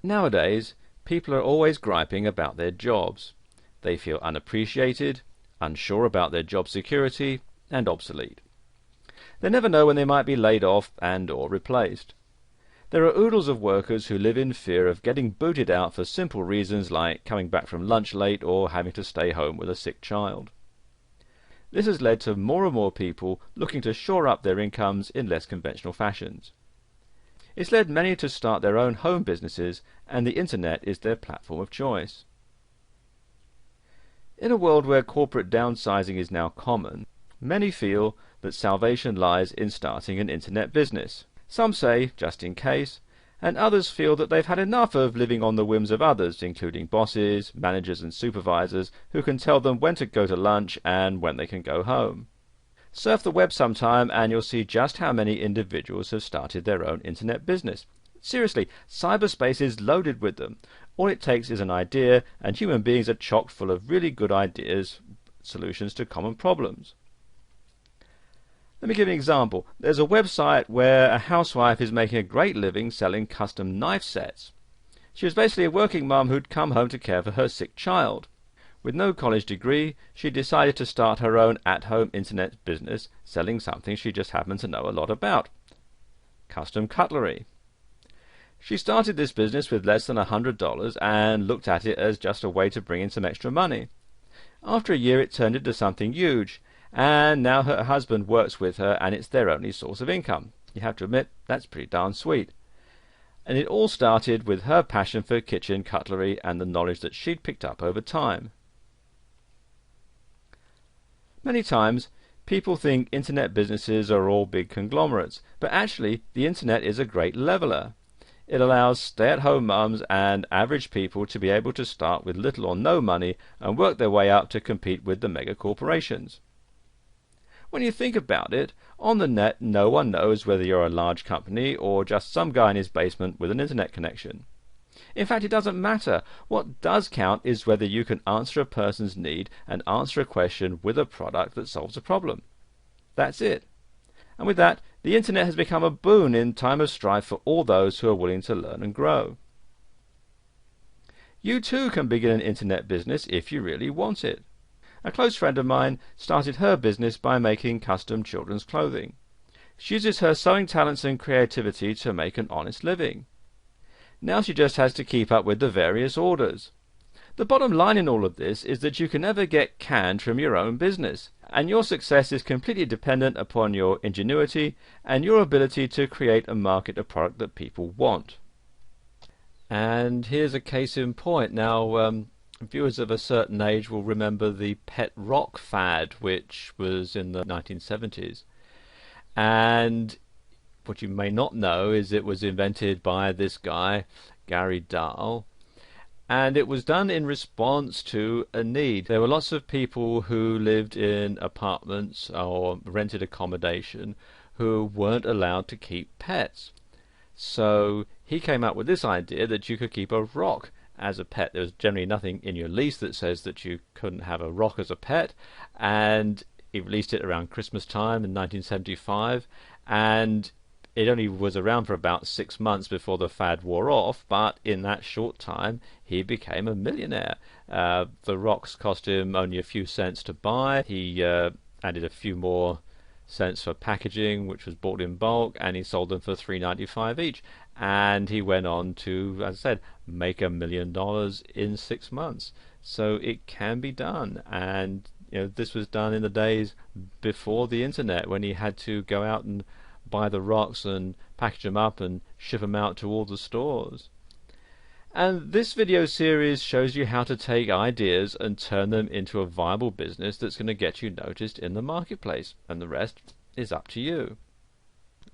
Nowadays, people are always griping about their jobs. They feel unappreciated, unsure about their job security, and obsolete. They never know when they might be laid off and/or replaced. There are oodles of workers who live in fear of getting booted out for simple reasons like coming back from lunch late or having to stay home with a sick child. This has led to more and more people looking to shore up their incomes in less conventional fashions. It's led many to start their own home businesses, and the internet is their platform of choice. In a world where corporate downsizing is now common, many feel that salvation lies in starting an internet business. Some say, just in case, and others feel that they've had enough of living on the whims of others, including bosses, managers and supervisors, who can tell them when to go to lunch and when they can go home. Surf the web sometime and you'll see just how many individuals have started their own internet business. Seriously, cyberspace is loaded with them. All it takes is an idea, and human beings are chock full of really good ideas, solutions to common problems. Let me give you an example. There's a website where a housewife is making a great living selling custom knife sets. She was basically a working mum who'd come home to care for her sick child. With no college degree, she decided to start her own at-home internet business selling something she just happened to know a lot about: custom cutlery. She started this business with less than $100 and looked at it as just a way to bring in some extra money. After a year it turned into something huge, and now her husband works with her and it's their only source of income. You have to admit, that's pretty darn sweet. And it all started with her passion for kitchen cutlery and the knowledge that she'd picked up over time. Many times, people think internet businesses are all big conglomerates, but actually the internet is a great leveler. It allows stay-at-home mums and average people to be able to start with little or no money and work their way up to compete with the mega corporations. When you think about it, on the net no one knows whether you're a large company or just some guy in his basement with an internet connection. In fact, it doesn't matter. What does count is whether you can answer a person's need and answer a question with a product that solves a problem. That's it. And with that, the internet has become a boon in time of strife for all those who are willing to learn and grow. You too can begin an internet business if you really want it. A close friend of mine started her business by making custom children's clothing. She uses her sewing talents and creativity to make an honest living. Now she just has to keep up with the various orders. The bottom line in all of this is that you can never get canned from your own business, and your success is completely dependent upon your ingenuity and your ability to create and market a product that people want. And here's a case in point. Now, viewers of a certain age will remember the pet rock fad, which was in the 1970s. And what you may not know is it was invented by this guy, Gary Dahl, and it was done in response to a need. There were lots of people who lived in apartments or rented accommodation who weren't allowed to keep pets. So he came up with this idea that you could keep a rock as a pet. There was generally nothing in your lease that says that you couldn't have a rock as a pet, and he released it around Christmas time in 1975, and it only was around for about 6 months before the fad wore off, but in that short time he became a millionaire. The rocks cost him only a few cents to buy. He added a few more cents for packaging, which was bought in bulk, and he sold them for $3.95 each. And he went on to, as I said, make $1 million in 6 months. So it can be done. And this was done in the days before the internet, when he had to go out and buy the rocks and package them up and ship them out to all the stores. And this video series shows you how to take ideas and turn them into a viable business that's going to get you noticed in the marketplace, and the rest is up to you.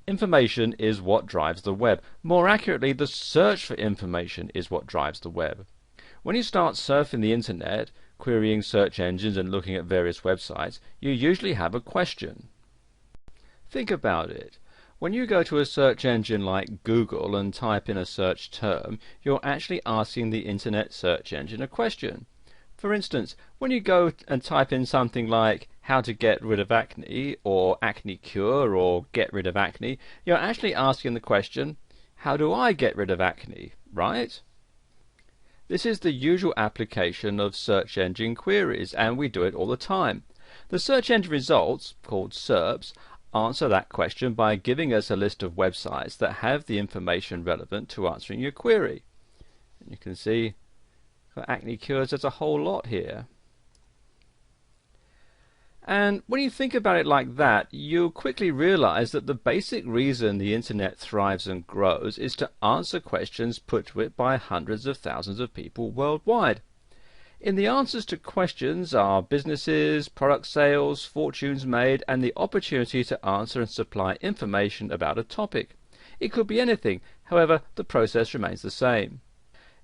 Information is what drives the web. More accurately, the search for information is what drives the web. When you start surfing the internet, querying search engines and looking at various websites, you usually have a question. Think about it. When you go to a search engine like Google and type in a search term, you're actually asking the internet search engine a question. For instance, when you go and type in something like how to get rid of acne, or acne cure, or get rid of acne, you're actually asking the question, how do I get rid of acne, right? This is the usual application of search engine queries, and we do it all the time. The search engine results, called SERPs, answer that question by giving us a list of websites that have the information relevant to answering your query. And you can see for acne cures there's a whole lot here. And when you think about it like that, you'll quickly realize that the basic reason the internet thrives and grows is to answer questions put to it by hundreds of thousands of people worldwide. In the answers to questions are businesses, product sales, fortunes made, and the opportunity to answer and supply information about a topic. It could be anything, however, the process remains the same.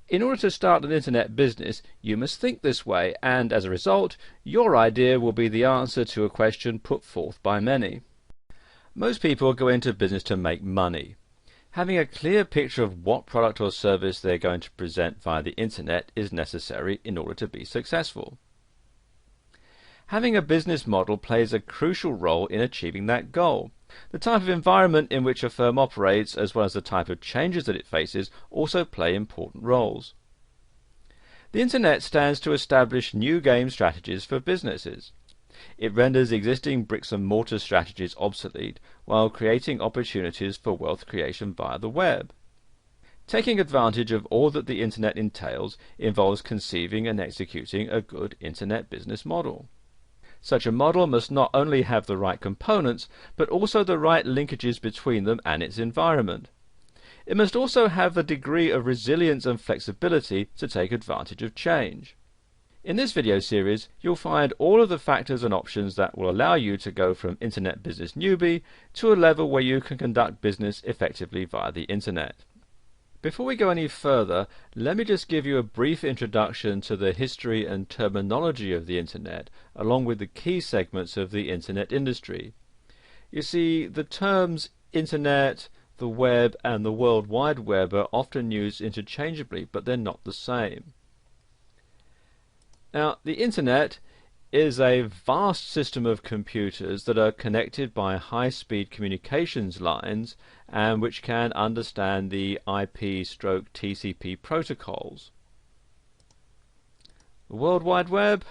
In order to start an internet business, you must think this way, and as a result, your idea will be the answer to a question put forth by many. Most people go into business to make money. Having a clear picture of what product or service they're going to present via the internet is necessary in order to be successful. Having a business model plays a crucial role in achieving that goal. The type of environment in which a firm operates, as well as the type of changes that it faces, also play important roles. The internet stands to establish new game strategies for businesses. It renders existing bricks and mortar strategies obsolete while creating opportunities for wealth creation via the web. Taking advantage of all that the internet entails involves conceiving and executing a good internet business model. Such a model must not only have the right components, but also the right linkages between them and its environment. It must also have a degree of resilience and flexibility to take advantage of change. In this video series, you'll find all of the factors and options that will allow you to go from internet business newbie to a level where you can conduct business effectively via the internet. Before we go any further, let me just give you a brief introduction to the history and terminology of the internet, along with the key segments of the internet industry. You see, the terms internet, the web, and the World Wide Web are often used interchangeably, but they're not the same. Now, the internet is a vast system of computers that are connected by high-speed communications lines and which can understand the IP/TCP protocols. The World Wide Web?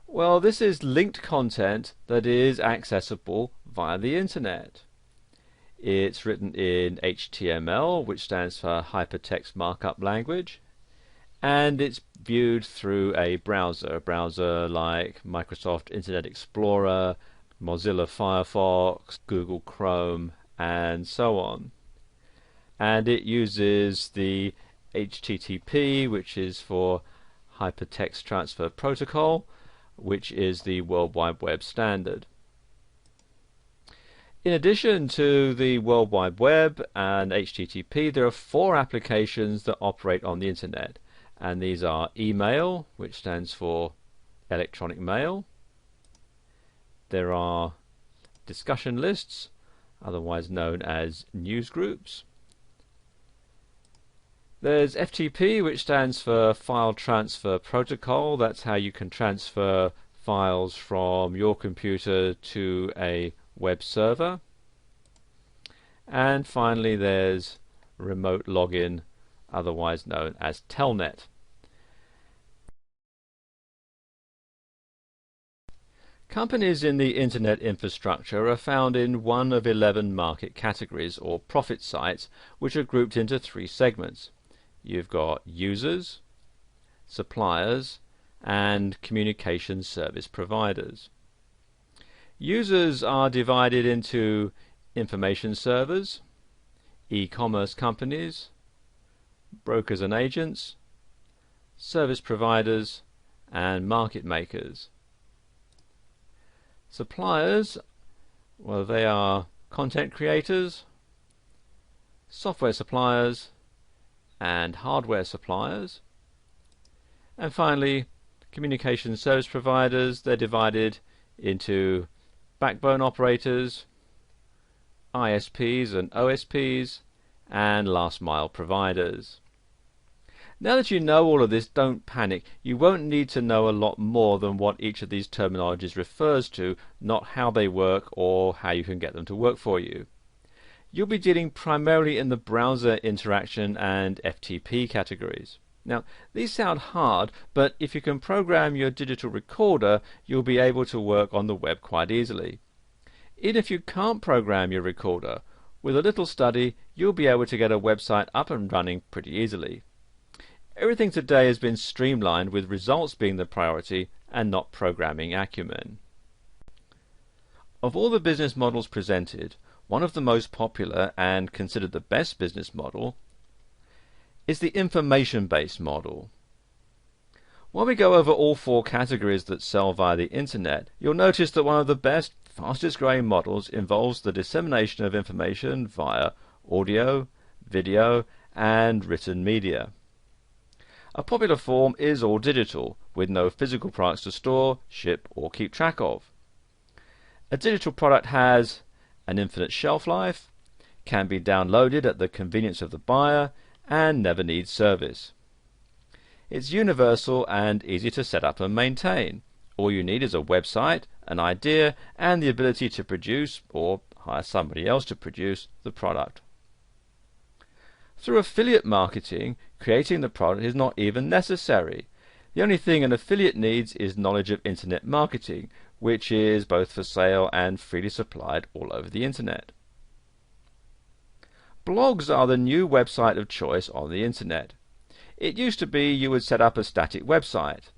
Well, this is linked content that is accessible via the internet. It's written in HTML, which stands for Hypertext Markup Language, and it's viewed through a browser like Microsoft Internet Explorer, Mozilla Firefox, Google Chrome, and so on. And it uses the HTTP, which is for Hypertext Transfer Protocol, which is the World Wide Web standard. In addition to the World Wide Web and HTTP, there are 4 applications that operate on the internet. And these are email, which stands for electronic mail. There are discussion lists, otherwise known as news groups. There's FTP, which stands for File Transfer Protocol. That's how you can transfer files from your computer to a web server. And finally there's remote login, otherwise known as Telnet. Companies in the internet infrastructure are found in one of 11 market categories or profit sites, which are grouped into 3 segments. You've got users, suppliers, and communication service providers. Users are divided into information servers, e-commerce companies, brokers and agents, service providers, and market makers. Suppliers, well, they are content creators, software suppliers, and hardware suppliers. And finally, communication service providers, they're divided into backbone operators, ISPs and OSPs, and last mile providers. Now that you know all of this, don't panic. You won't need to know a lot more than what each of these terminologies refers to, not how they work or how you can get them to work for you. You'll be dealing primarily in the browser interaction and FTP categories. Now, these sound hard, but if you can program your digital recorder, you'll be able to work on the web quite easily. Even if you can't program your recorder, with a little study, you'll be able to get a website up and running pretty easily. Everything today has been streamlined, with results being the priority and not programming acumen. Of all the business models presented, one of the most popular and considered the best business model is the information-based model. While we go over all four categories that sell via the internet, you'll notice that one of the best, fastest growing models involves the dissemination of information via audio, video, and written media. A popular form is all digital, with no physical products to store, ship, or keep track of. A digital product has an infinite shelf life, can be downloaded at the convenience of the buyer, and never needs service. It's universal and easy to set up and maintain. All you need is a website, an idea, and the ability to produce, or hire somebody else to produce, the product. Through affiliate marketing, creating the product is not even necessary. The only thing an affiliate needs is knowledge of internet marketing, which is both for sale and freely supplied all over the internet. Blogs are the new website of choice on the internet. It used to be you would set up a static website.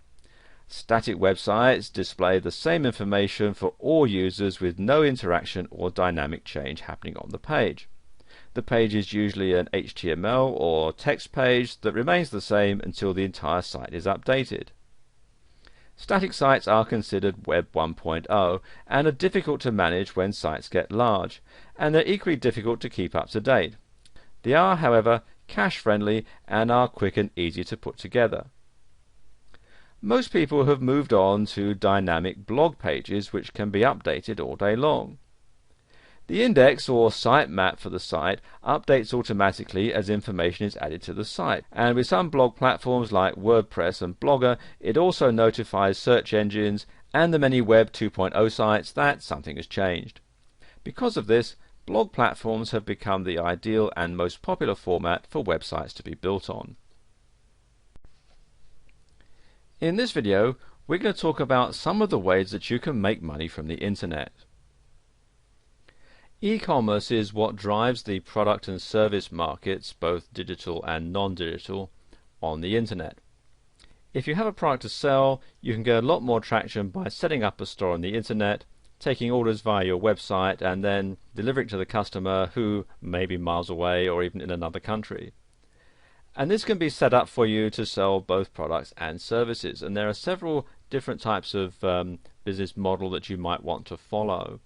Static websites display the same information for all users with no interaction or dynamic change happening on the page. The page is usually an HTML or text page that remains the same until the entire site is updated. Static sites are considered Web 1.0 and are difficult to manage when sites get large, and they're equally difficult to keep up to date. They are, however, cache-friendly and are quick and easy to put together. Most people have moved on to dynamic blog pages which can be updated all day long. The index or sitemap for the site updates automatically as information is added to the site, and with some blog platforms like WordPress and Blogger, it also notifies search engines and the many Web 2.0 sites that something has changed. Because of this, blog platforms have become the ideal and most popular format for websites to be built on. In this video, we're going to talk about some of the ways that you can make money from the internet. E-commerce is what drives the product and service markets, both digital and non-digital, on the internet. If you have a product to sell, you can get a lot more traction by setting up a store on the internet, taking orders via your website, and then delivering to the customer who may be miles away or even in another country. And this can be set up for you to sell both products and services, and there are several different types of business model that you might want to follow.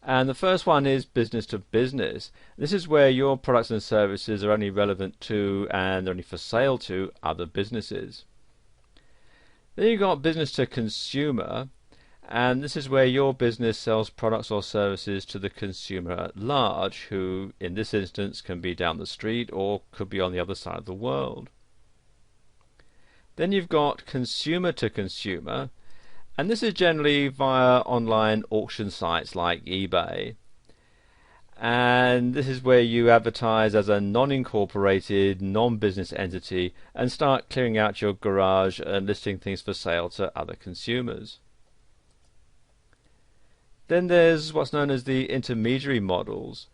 And the first one is business to business. This is where your products and services are only relevant to and only for sale to other businesses. Then you've got business to consumer, and this is where your business sells products or services to the consumer at large, who in this instance can be down the street or could be on the other side of the world. Then you've got consumer to consumer, and this is generally via online auction sites like eBay. And this is where you advertise as a non-incorporated, non-business entity and start clearing out your garage and listing things for sale to other consumers. Then there's what's known as the intermediary models,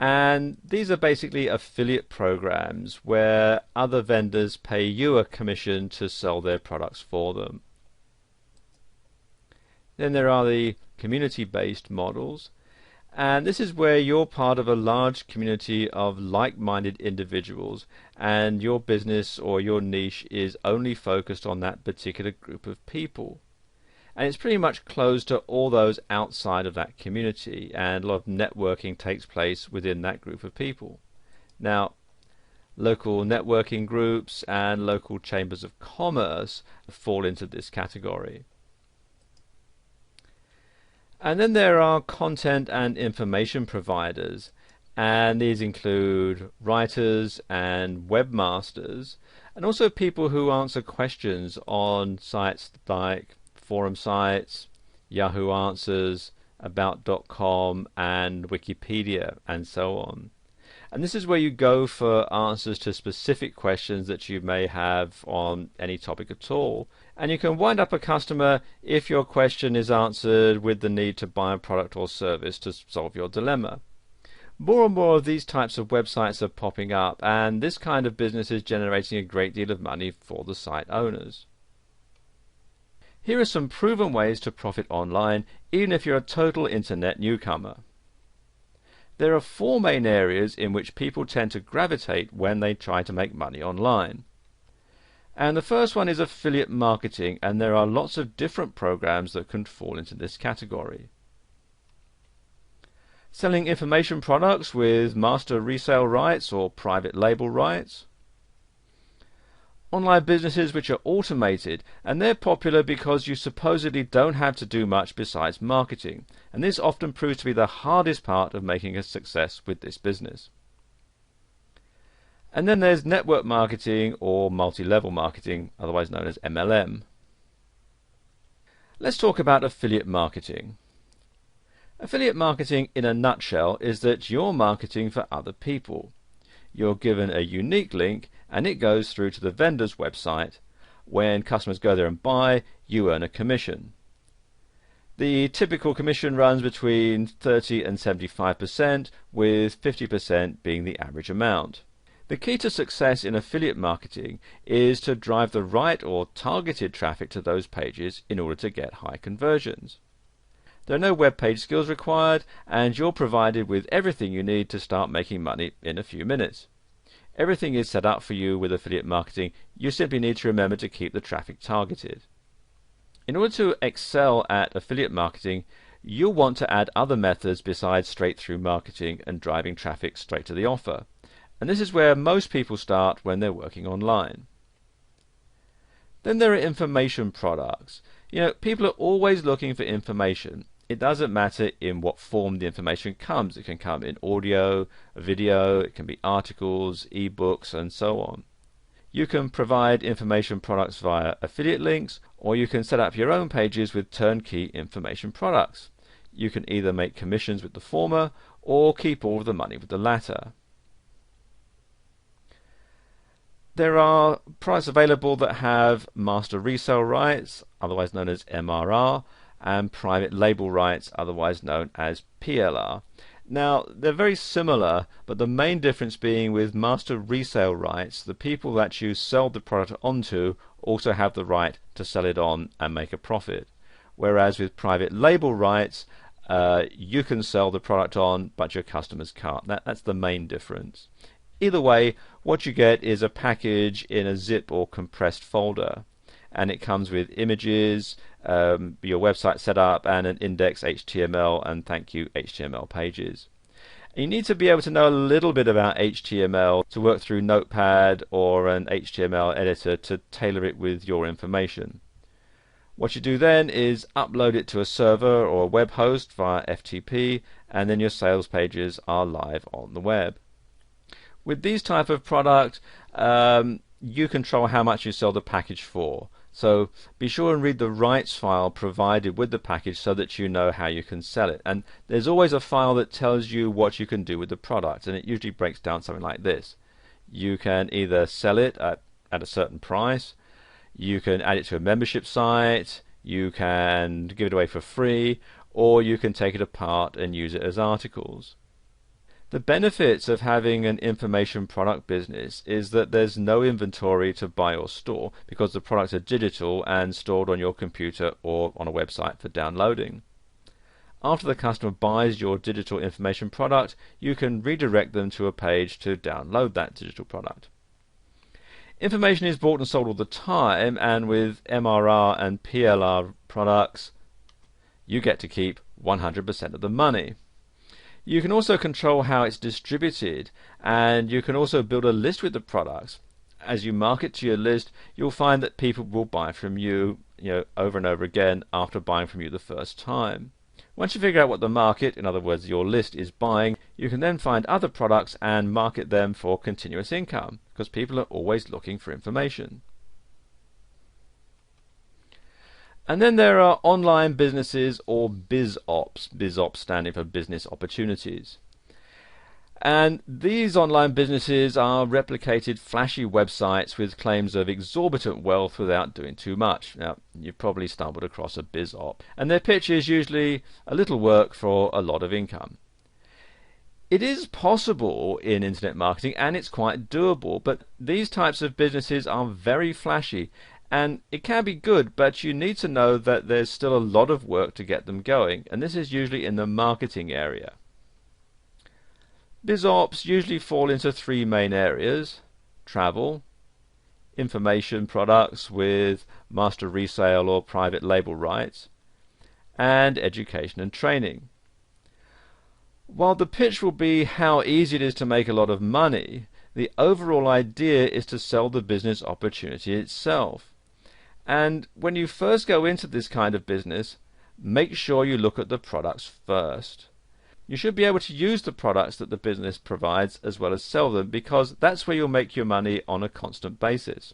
and these are basically affiliate programs where other vendors pay you a commission to sell their products for them. Then there are the community-based models, and this is where you're part of a large community of like-minded individuals, and your business or your niche is only focused on that particular group of people. And it's pretty much closed to all those outside of that community, and a lot of networking takes place within that group of people. Now, local networking groups and local chambers of commerce fall into this category. And then there are content and information providers, and these include writers and webmasters, and also people who answer questions on sites like forum sites, Yahoo Answers, About.com, and Wikipedia, and so on. And this is where you go for answers to specific questions that you may have on any topic at all. And you can wind up a customer if your question is answered with the need to buy a product or service to solve your dilemma. More and more of these types of websites are popping up, and this kind of business is generating a great deal of money for the site owners. Here are some proven ways to profit online, even if you're a total internet newcomer. There are 4 main areas in which people tend to gravitate when they try to make money online. And the first one is affiliate marketing, and there are lots of different programs that can fall into this category. Selling information products with master resale rights or private label rights. Online businesses which are automated, and they're popular because you supposedly don't have to do much besides marketing, and this often proves to be the hardest part of making a success with this business. And then there's network marketing or multi-level marketing, otherwise known as MLM. Let's talk about affiliate marketing. Affiliate marketing in a nutshell is that you're marketing for other people. You're given a unique link and it goes through to the vendor's website. When customers go there and buy, you earn a commission. The typical commission runs between 30 and 75%, with 50% being the average amount. The key to success in affiliate marketing is to drive the right or targeted traffic to those pages in order to get high conversions. There are no web page skills required, and you're provided with everything you need to start making money in a few minutes. Everything is set up for you with affiliate marketing. You simply need to remember to keep the traffic targeted. In order to excel at affiliate marketing, you'll want to add other methods besides straight-through marketing and driving traffic straight to the offer. And this is where most people start when they're working online. Then there are information products. People are always looking for information. It doesn't matter in what form the information comes. It can come in audio, video, it can be articles, ebooks, and so on. You can provide information products via affiliate links, or you can set up your own pages with turnkey information products. You can either make commissions with the former, or keep all of the money with the latter. There are products available that have master resale rights, otherwise known as MRR, and private label rights, otherwise known as PLR. Now, they're very similar, but the main difference being with master resale rights, the people that you sell the product onto also have the right to sell it on and make a profit. Whereas with private label rights, you can sell the product on, but your customers can't. That's the main difference. Either way, what you get is a package in a zip or compressed folder, and it comes with images, your website set up, and an index HTML and thank you HTML pages. And you need to be able to know a little bit about HTML to work through Notepad or an HTML editor to tailor it with your information. What you do then is upload it to a server or a web host via FTP, and then your sales pages are live on the web. With these type of product, you control how much you sell the package for. So be sure and read the rights file provided with the package so that you know how you can sell it. And there's always a file that tells you what you can do with the product, and it usually breaks down something like this. You can either sell it at a certain price, you can add it to a membership site, you can give it away for free, or you can take it apart and use it as articles. The benefits of having an information product business is that there's no inventory to buy or store because the products are digital and stored on your computer or on a website for downloading. After the customer buys your digital information product, you can redirect them to a page to download that digital product. Information is bought and sold all the time, and with MRR and PLR products, you get to keep 100% of the money. You can also control how it's distributed, and you can also build a list with the products. As you market to your list, you'll find that people will buy from you, over and over again after buying from you the first time. Once you figure out what the market, in other words your list, is buying, you can then find other products and market them for continuous income, because people are always looking for information. And then there are online businesses or BizOps, BizOps standing for business opportunities. And these online businesses are replicated flashy websites with claims of exorbitant wealth without doing too much. Now, you've probably stumbled across a BizOp, and their pitch is usually a little work for a lot of income. It is possible in internet marketing, and it's quite doable, but these types of businesses are very flashy, and it can be good, but you need to know that there's still a lot of work to get them going, and this is usually in the marketing area. BizOps usually fall into three main areas: travel, information products with master resale or private label rights, and education and training. While the pitch will be how easy it is to make a lot of money, the overall idea is to sell the business opportunity itself. And when you first go into this kind of business, make sure you look at the products first. You should be able to use the products that the business provides as well as sell them, because that's where you'll make your money on a constant basis.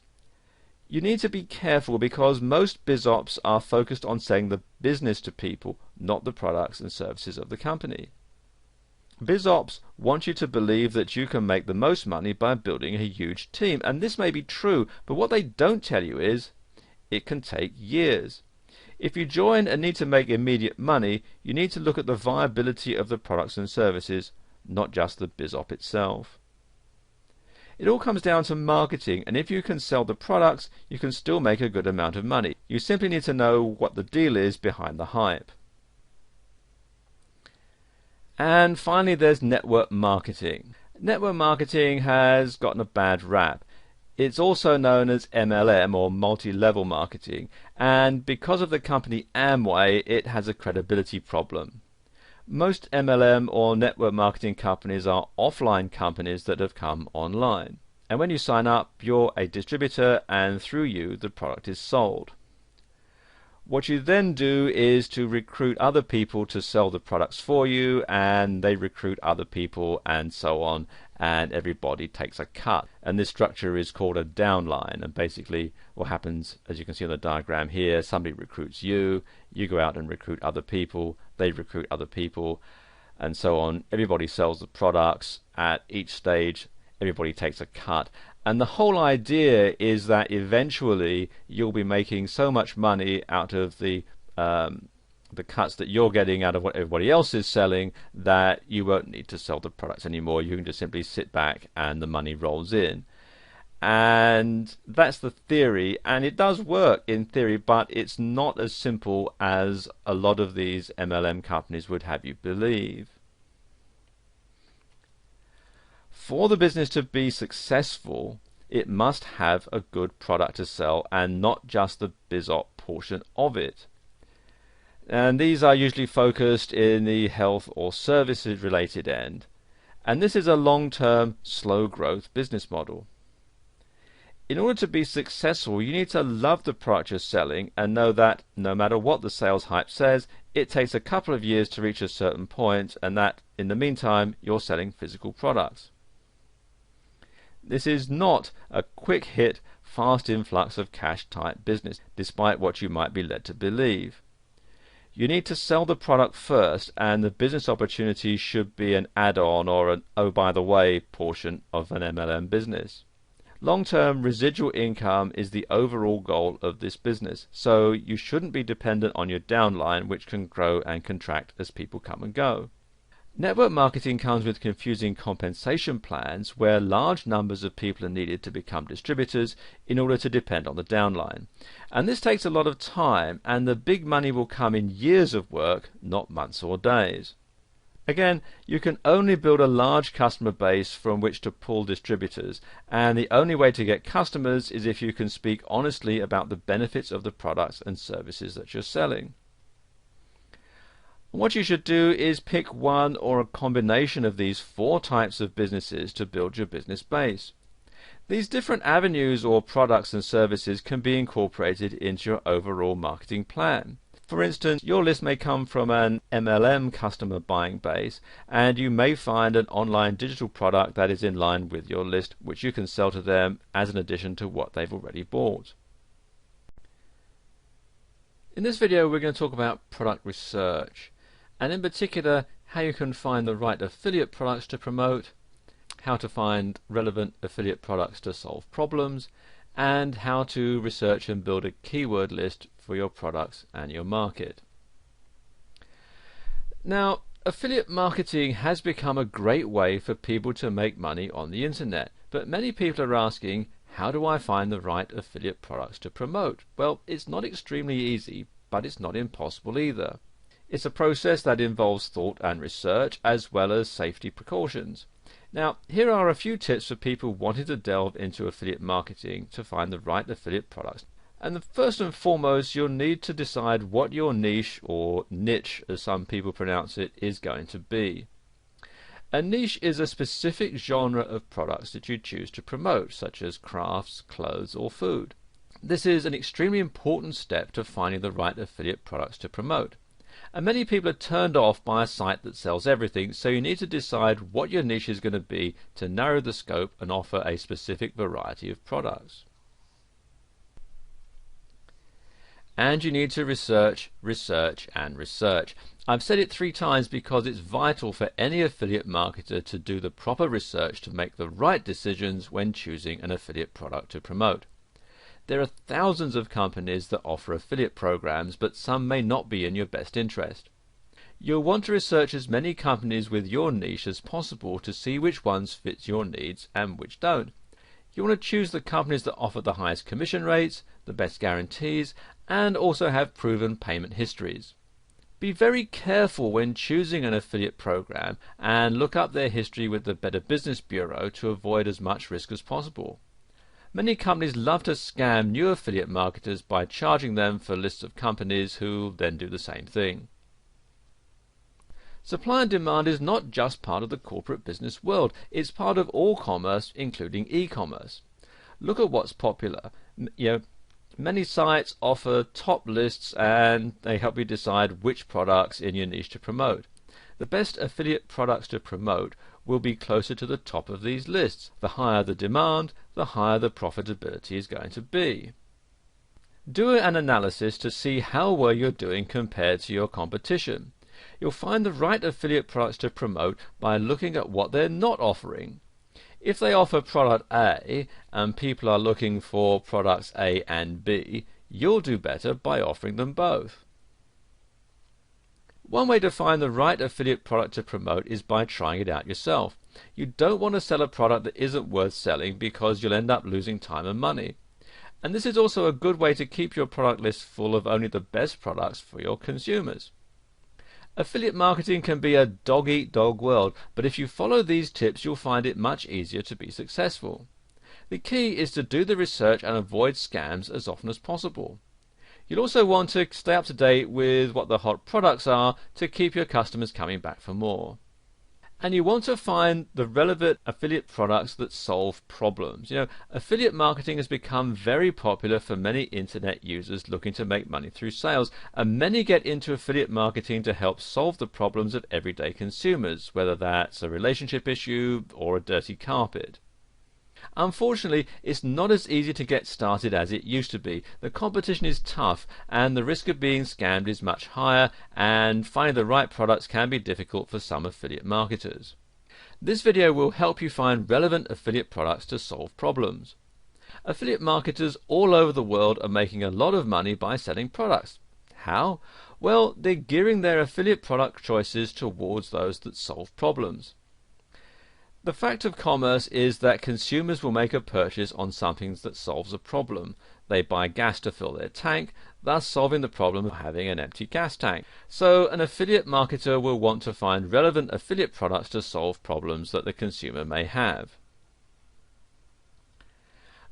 You need to be careful because most BizOps are focused on selling the business to people, not the products and services of the company. BizOps want you to believe that you can make the most money by building a huge team, and this may be true, but what they don't tell you is it can take years. If you join and need to make immediate money, you need to look at the viability of the products and services, not just the BizOp itself. It all comes down to marketing, and if you can sell the products, you can still make a good amount of money. You simply need to know what the deal is behind the hype. And finally, there's network marketing. Network marketing has gotten a bad rap. It's also known as MLM, or multi-level marketing, and because of the company Amway, it has a credibility problem. Most MLM or network marketing companies are offline companies that have come online. And when you sign up, you're a distributor, and through you, the product is sold. What you then do is to recruit other people to sell the products for you, and they recruit other people, and so on, and everybody takes a cut. And this structure is called a downline, and basically what happens, as you can see on the diagram here, somebody recruits you, you go out and recruit other people, they recruit other people, and so on. Everybody sells the products. At each stage, everybody takes a cut. And the whole idea is that eventually you'll be making so much money out of the cuts that you're getting out of what everybody else is selling that you won't need to sell the products anymore. You can just simply sit back and the money rolls in. And that's the theory, and it does work in theory, but it's not as simple as a lot of these MLM companies would have you believe. For the business to be successful, it must have a good product to sell and not just the BizOp portion of it. And these are usually focused in the health or services related end. And this is a long-term, slow growth business model. In order to be successful, you need to love the product you're selling and know that no matter what the sales hype says, it takes a couple of years to reach a certain point, and that in the meantime you're selling physical products. This is not a quick hit, fast influx of cash type business, despite what you might be led to believe. You need to sell the product first, and the business opportunity should be an add-on or an oh by the way portion of an MLM business. Long-term residual income is the overall goal of this business, so you shouldn't be dependent on your downline, which can grow and contract as people come and go. Network marketing comes with confusing compensation plans where large numbers of people are needed to become distributors in order to depend on the downline. And this takes a lot of time, and the big money will come in years of work, not months or days. Again, you can only build a large customer base from which to pull distributors, and the only way to get customers is if you can speak honestly about the benefits of the products and services that you're selling. What you should do is pick one or a combination of these 4 types of businesses to build your business base. These different avenues or products and services can be incorporated into your overall marketing plan. For instance, your list may come from an MLM customer buying base, and you may find an online digital product that is in line with your list, which you can sell to them as an addition to what they've already bought. In this video, we're going to talk about product research, and in particular how you can find the right affiliate products to promote, how to find relevant affiliate products to solve problems, and how to research and build a keyword list for your products and your market. Now, affiliate marketing has become a great way for people to make money on the internet, but many people are asking, how do I find the right affiliate products to promote? Well, it's not extremely easy, but it's not impossible either. It's a process that involves thought and research, as well as safety precautions. Now, here are a few tips for people wanting to delve into affiliate marketing to find the right affiliate products. And first and foremost, you'll need to decide what your niche, or niche as some people pronounce it, is going to be. A niche is a specific genre of products that you choose to promote, such as crafts, clothes, or food. This is an extremely important step to finding the right affiliate products to promote. And many people are turned off by a site that sells everything, so you need to decide what your niche is going to be to narrow the scope and offer a specific variety of products. And you need to research, research, and research. I've said it 3 times because it's vital for any affiliate marketer to do the proper research to make the right decisions when choosing an affiliate product to promote. There are thousands of companies that offer affiliate programs, but some may not be in your best interest. You'll want to research as many companies with your niche as possible to see which ones fit your needs and which don't. You want to choose the companies that offer the highest commission rates, the best guarantees, and also have proven payment histories. Be very careful when choosing an affiliate program and look up their history with the Better Business Bureau to avoid as much risk as possible. Many companies love to scam new affiliate marketers by charging them for lists of companies who then do the same thing. Supply and demand is not just part of the corporate business world, it's part of all commerce, including e-commerce. Look at what's popular. Many sites offer top lists and they help you decide which products in your niche to promote. The best affiliate products to promote will be closer to the top of these lists. The higher the demand, the higher the profitability is going to be. Do an analysis to see how well you're doing compared to your competition. You'll find the right affiliate products to promote by looking at what they're not offering. If they offer product A and people are looking for products A and B, you'll do better by offering them both. One way to find the right affiliate product to promote is by trying it out yourself. You don't want to sell a product that isn't worth selling because you'll end up losing time and money. And this is also a good way to keep your product list full of only the best products for your consumers. Affiliate marketing can be a dog-eat-dog world, but if you follow these tips you'll find it much easier to be successful. The key is to do the research and avoid scams as often as possible. You'll also want to stay up to date with what the hot products are to keep your customers coming back for more. And you want to find the relevant affiliate products that solve problems. Affiliate marketing has become very popular for many internet users looking to make money through sales, and many get into affiliate marketing to help solve the problems of everyday consumers, whether that's a relationship issue or a dirty carpet. Unfortunately, it's not as easy to get started as it used to be. The competition is tough and the risk of being scammed is much higher, and finding the right products can be difficult for some affiliate marketers. This video will help you find relevant affiliate products to solve problems. Affiliate marketers all over the world are making a lot of money by selling products. How? Well, they're gearing their affiliate product choices towards those that solve problems. The fact of commerce is that consumers will make a purchase on something that solves a problem. They buy gas to fill their tank, thus solving the problem of having an empty gas tank. So an affiliate marketer will want to find relevant affiliate products to solve problems that the consumer may have.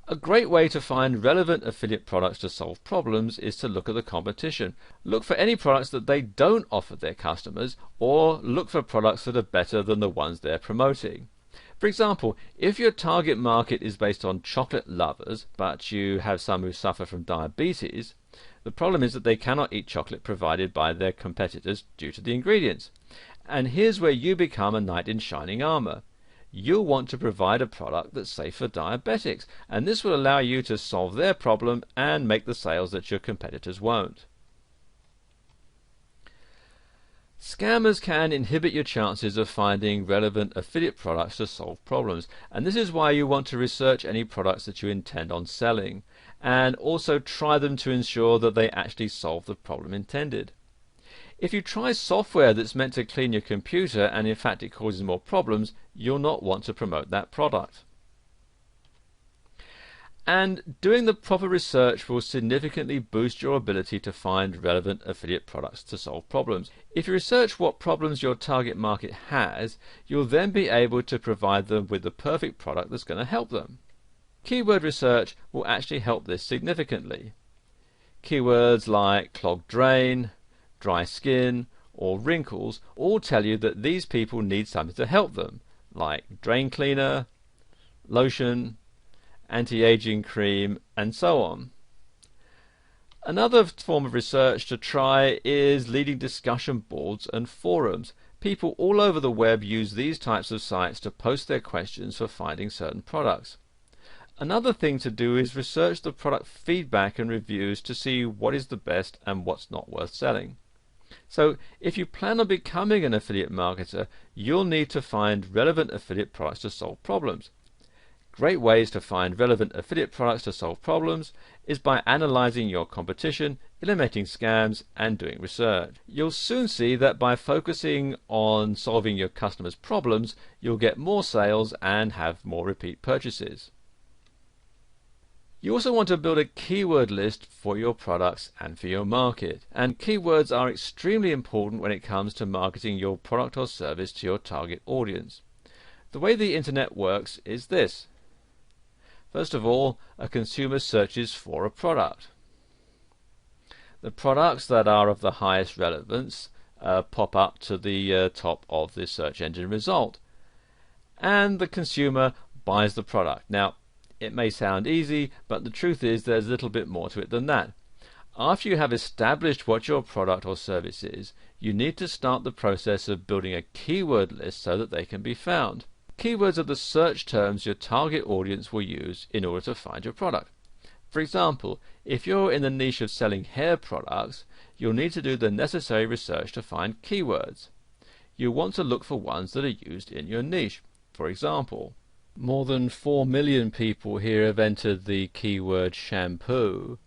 A great way to find relevant affiliate products to solve problems is to look at the competition. Look for any products that they don't offer their customers, or look for products that are better than the ones they're promoting. For example, if your target market is based on chocolate lovers, but you have some who suffer from diabetes, the problem is that they cannot eat chocolate provided by their competitors due to the ingredients. And here's where you become a knight in shining armor. You'll want to provide a product that's safe for diabetics, and this will allow you to solve their problem and make the sales that your competitors won't. Scammers can inhibit your chances of finding relevant affiliate products to solve problems, and this is why you want to research any products that you intend on selling, and also try them to ensure that they actually solve the problem intended. If you try software that's meant to clean your computer and in fact it causes more problems, you'll not want to promote that product. And doing the proper research will significantly boost your ability to find relevant affiliate products to solve problems. If you research what problems your target market has, you'll then be able to provide them with the perfect product that's going to help them. Keyword research will actually help this significantly. Keywords like clogged drain, dry skin, or wrinkles all tell you that these people need something to help them, like drain cleaner, lotion, anti-aging cream, and so on. Another form of research to try is leading discussion boards and forums. People all over the web use these types of sites to post their questions for finding certain products. Another thing to do is research the product feedback and reviews to see what is the best and what's not worth selling. So if you plan on becoming an affiliate marketer, you'll need to find relevant affiliate products to solve problems. Great ways to find relevant affiliate products to solve problems is by analyzing your competition, eliminating scams, and doing research. You'll soon see that by focusing on solving your customers' problems, you'll get more sales and have more repeat purchases. You also want to build a keyword list for your products and for your market. And keywords are extremely important when it comes to marketing your product or service to your target audience. The way the internet works is this. First of all, a consumer searches for a product. The products that are of the highest relevance pop up to the top of the search engine result. And the consumer buys the product. Now, it may sound easy, but the truth is there's a little bit more to it than that. After you have established what your product or service is, you need to start the process of building a keyword list so that they can be found. Keywords are the search terms your target audience will use in order to find your product. For example, if you're in the niche of selling hair products, you'll need to do the necessary research to find keywords. You'll want to look for ones that are used in your niche. For example, more than 4 million people here have entered the keyword shampoo,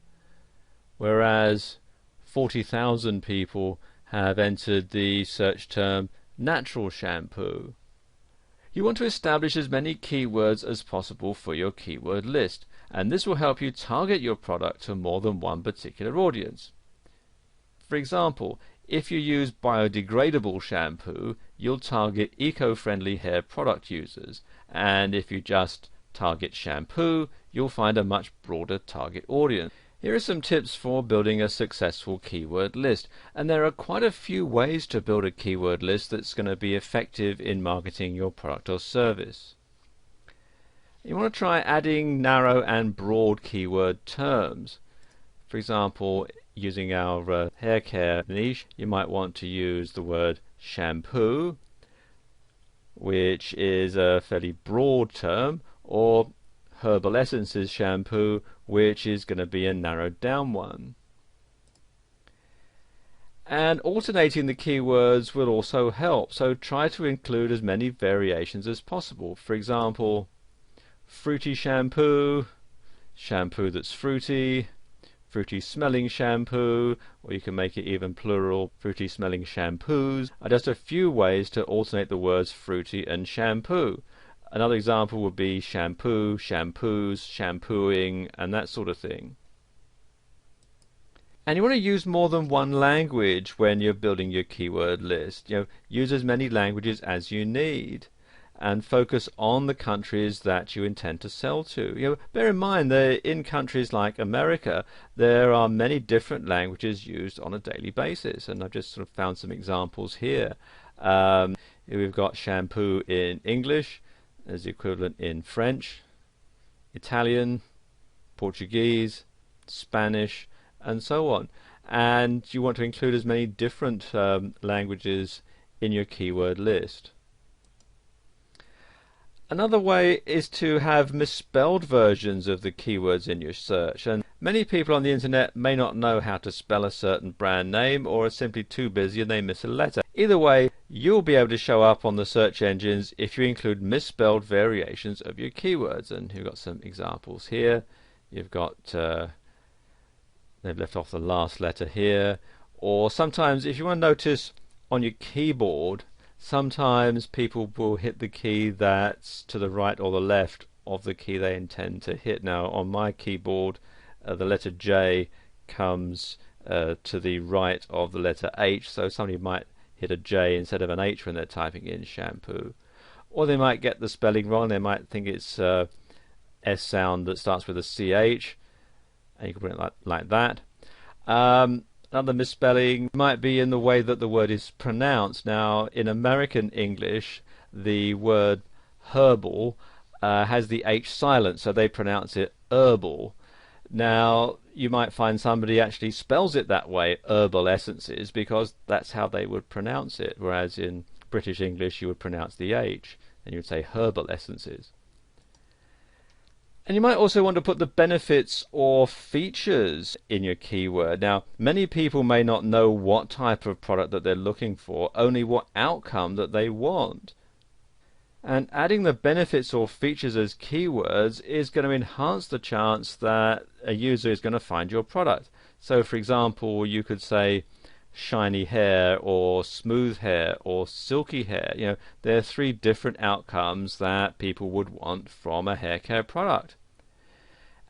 whereas 40,000 people have entered the search term natural shampoo. You want to establish as many keywords as possible for your keyword list, and this will help you target your product to more than one particular audience. For example, if you use biodegradable shampoo, you'll target eco-friendly hair product users, and if you just target shampoo, you'll find a much broader target audience. Here are some tips for building a successful keyword list, and there are quite a few ways to build a keyword list that's going to be effective in marketing your product or service. You want to try adding narrow and broad keyword terms. For example, using our hair care niche, you might want to use the word shampoo, which is a fairly broad term, or herbal essences shampoo, which is going to be a narrowed down one. And alternating the keywords will also help, so try to include as many variations as possible. For example, fruity shampoo, shampoo that's fruity, fruity smelling shampoo, or you can make it even plural, fruity smelling shampoos, are just a few ways to alternate the words fruity and shampoo. Another example would be shampoo, shampoos, shampooing, and that sort of thing. And you want to use more than one language when you're building your keyword list. Use as many languages as you need, and focus on the countries that you intend to sell to. Bear in mind that in countries like America, there are many different languages used on a daily basis, and I've just sort of found some examples here. We've got shampoo in English, as the equivalent in French, Italian, Portuguese, Spanish, and so on. And you want to include as many different languages in your keyword list. Another way is to have misspelled versions of the keywords in your search, and Many people on the internet may not know how to spell a certain brand name, or are simply too busy and they miss a letter. Either way, you'll be able to show up on the search engines if you include misspelled variations of your keywords. And you've got some examples here. You've got they've left off the last letter here. Or sometimes, if you want to notice on your keyboard, sometimes people will hit the key that's to the right or the left of the key they intend to hit. Now on my keyboard, the letter J comes to the right of the letter H, so somebody might hit a J instead of an H when they're typing in shampoo. Or they might get the spelling wrong. They might think it's S sound that starts with a CH, and you can put it like that. Another misspelling might be in the way that the word is pronounced. Now, in American English, the word herbal has the H silent, so they pronounce it herbal. Now, you might find somebody actually spells it that way, herbal essences, because that's how they would pronounce it, whereas in British English you would pronounce the H, and you would say herbal essences. And you might also want to put the benefits or features in your keyword. Now, many people may not know what type of product that they're looking for, only what outcome that they want. And adding the benefits or features as keywords is going to enhance the chance that a user is going to find your product. So, for example, you could say shiny hair or smooth hair or silky hair. You know, there are 3 different outcomes that people would want from a hair care product.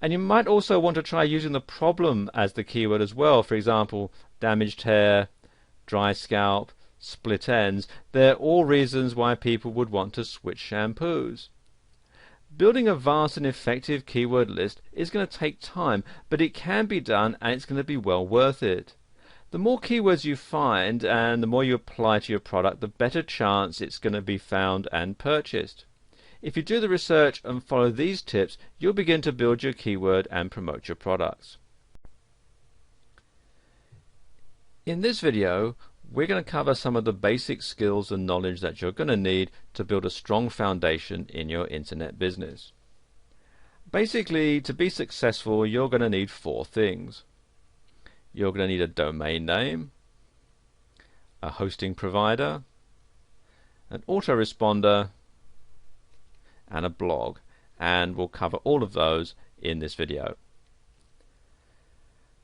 And you might also want to try using the problem as the keyword as well. For example, damaged hair, dry scalp, split ends. They're all reasons why people would want to switch shampoos. Building a vast and effective keyword list is going to take time, but it can be done, and it's going to be well worth it. The more keywords you find and the more you apply to your product, the better chance it's going to be found and purchased. If you do the research and follow these tips, you'll begin to build your keyword and promote your products. In this video, we're going to cover some of the basic skills and knowledge that you're going to need to build a strong foundation in your internet business. Basically, to be successful, you're going to need 4 things. You're going to need a domain name, a hosting provider, an autoresponder, and a blog. And we'll cover all of those in this video.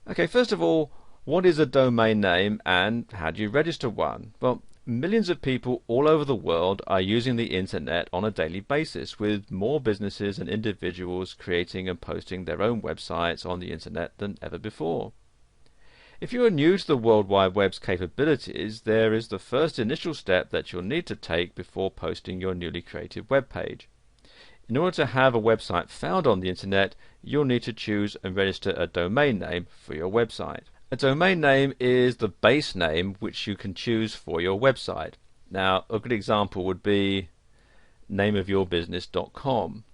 Okay, first of all, what is a domain name and how do you register one? Well, millions of people all over the world are using the internet on a daily basis, with more businesses and individuals creating and posting their own websites on the internet than ever before. If you are new to the World Wide Web's capabilities, there is the first initial step that you'll need to take before posting your newly created web page. In order to have a website found on the internet, you'll need to choose and register a domain name for your website. A domain name is the base name which you can choose for your website. Now, a good example would be nameofyourbusiness.com.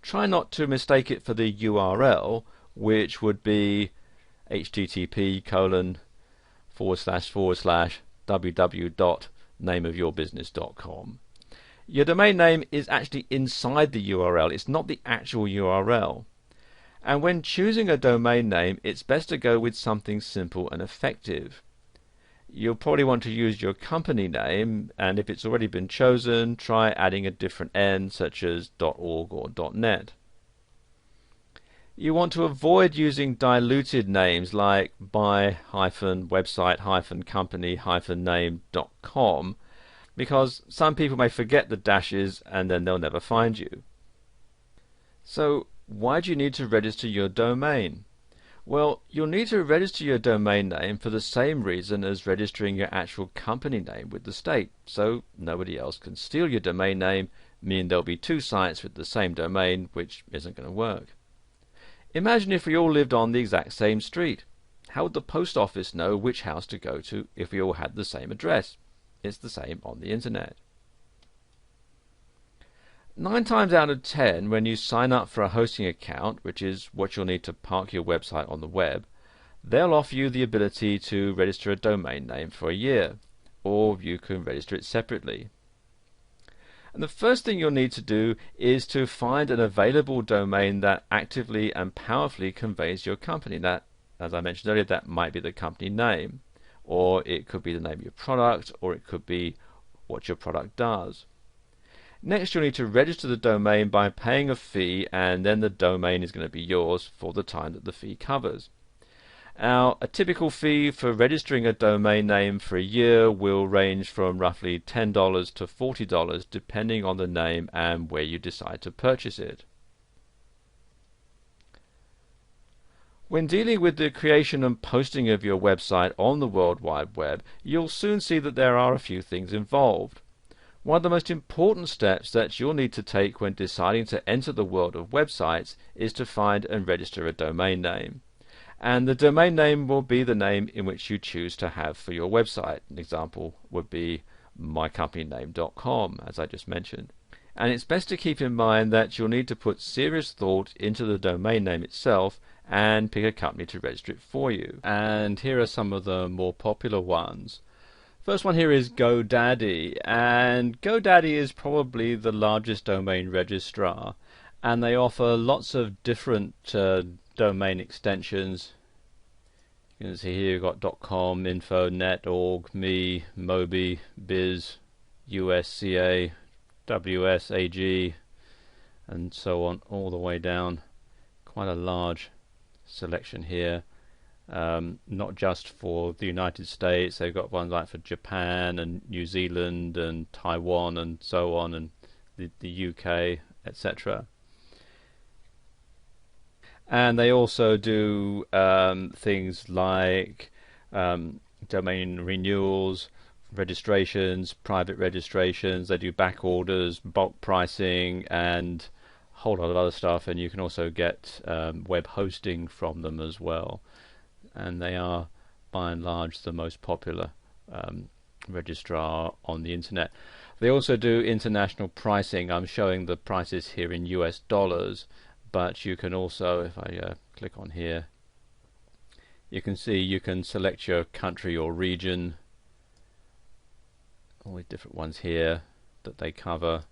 Try not to mistake it for the URL, which would be http://www.nameofyourbusiness.com. Your domain name is actually inside the URL. It's not the actual URL. And when choosing a domain name, it's best to go with something simple and effective. You'll probably want to use your company name, and if it's already been chosen, try adding a different N, such as .org or .net. You want to avoid using diluted names like my-website-company-name.com, because some people may forget the dashes and then they'll never find you. So, why do you need to register your domain? Well, you'll need to register your domain name for the same reason as registering your actual company name with the state, so nobody else can steal your domain name, meaning there'll be 2 sites with the same domain, which isn't going to work. Imagine if we all lived on the exact same street. How would the post office know which house to go to if we all had the same address? It's the same on the internet. 9 times out of 10, when you sign up for a hosting account, which is what you'll need to park your website on the web, they'll offer you the ability to register a domain name for a year, or you can register it separately. And the first thing you'll need to do is to find an available domain that actively and powerfully conveys your company. That, as I mentioned earlier, that might be the company name, or it could be the name of your product, or it could be what your product does. Next, you'll need to register the domain by paying a fee, and then the domain is going to be yours for the time that the fee covers. Now, a typical fee for registering a domain name for a year will range from roughly $10 to $40 depending on the name and where you decide to purchase it. When dealing with the creation and posting of your website on the World Wide Web, you'll soon see that there are a few things involved. One of the most important steps that you'll need to take when deciding to enter the world of websites is to find and register a domain name. And the domain name will be the name in which you choose to have for your website. An example would be mycompanyname.com, as I just mentioned. And it's best to keep in mind that you'll need to put serious thought into the domain name itself and pick a company to register it for you. And here are some of the more popular ones. First one here is GoDaddy, and GoDaddy is probably the largest domain registrar, and they offer lots of different domain extensions. You can see here you've got .com, info, net, org, me, mobi, biz, usca, ws, ag, and so on, all the way down. Quite a large selection here. Not just for the United States, they've got ones like for Japan and New Zealand and Taiwan and so on, and the UK, etc. And they also do things like domain renewals, registrations, private registrations. They do back orders, bulk pricing, and a whole lot of other stuff. And you can also get web hosting from them as well. And they are, by and large, the most popular registrar on the internet. They also do international pricing. I'm showing the prices here in US dollars, but you can also, if I click on here, you can see you can select your country or region, all the different ones here that they cover,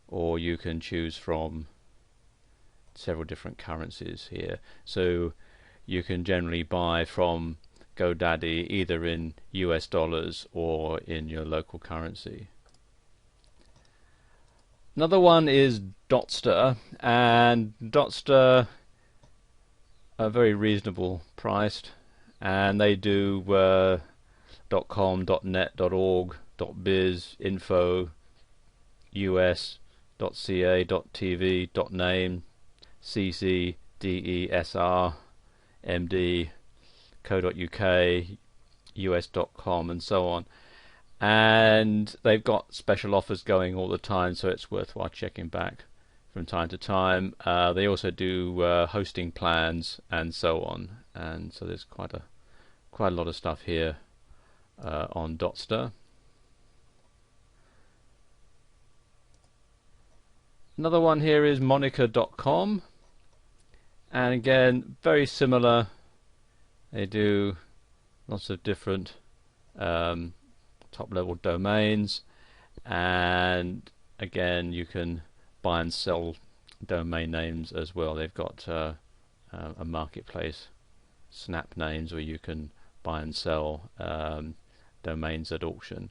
or you can choose from several different currencies here. So you can generally buy from GoDaddy either in US dollars or in your local currency. Another one is Dotster, and Dotster are very reasonable priced, and they do .com, .net, .org, .biz, info, us, .ca, .tv, .name, cc, desr, md, co.uk, us.com, and so on. And they've got special offers going all the time, so it's worthwhile checking back from time to time. They also do hosting plans and so on, and so there's quite a lot of stuff here on Dotster. Another one here is Monica.com, and again very similar. They do lots of different top level domains, and again you can buy and sell domain names as well. They've got a marketplace, Snap Names, where you can buy and sell domains at auction.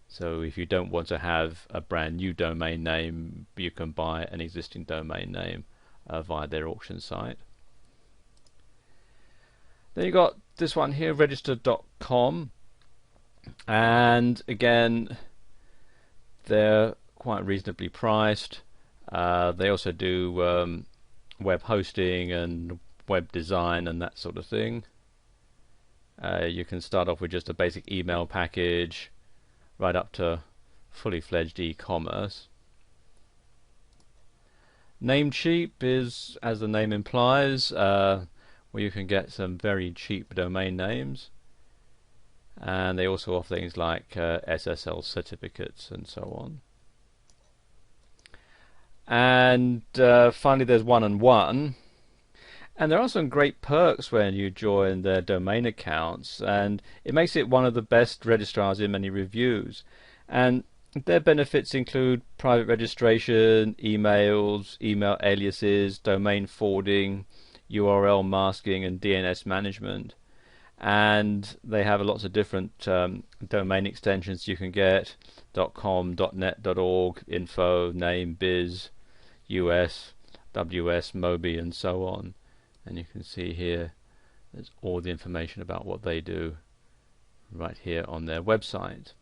So if you don't want to have a brand new domain name, you can buy an existing domain name via their auction site. Then you've got this one here, register.com, and again they're quite reasonably priced. They also do web hosting and web design and that sort of thing. You can start off with just a basic email package right up to fully fledged e-commerce. Namecheap is, as the name implies, where you can get some very cheap domain names, and they also offer things like SSL certificates and so on. And finally there's 1&1, And there are some great perks when you join their domain accounts, and it makes it one of the best registrars in many reviews. And their benefits include private registration, emails, email aliases, domain forwarding, URL masking, and DNS management. And they have lots of different domain extensions you can get: .com, .net, .org, info, name, biz, US, WS, Mobi, and so on. And you can see here there's all the information about what they do right here on their website.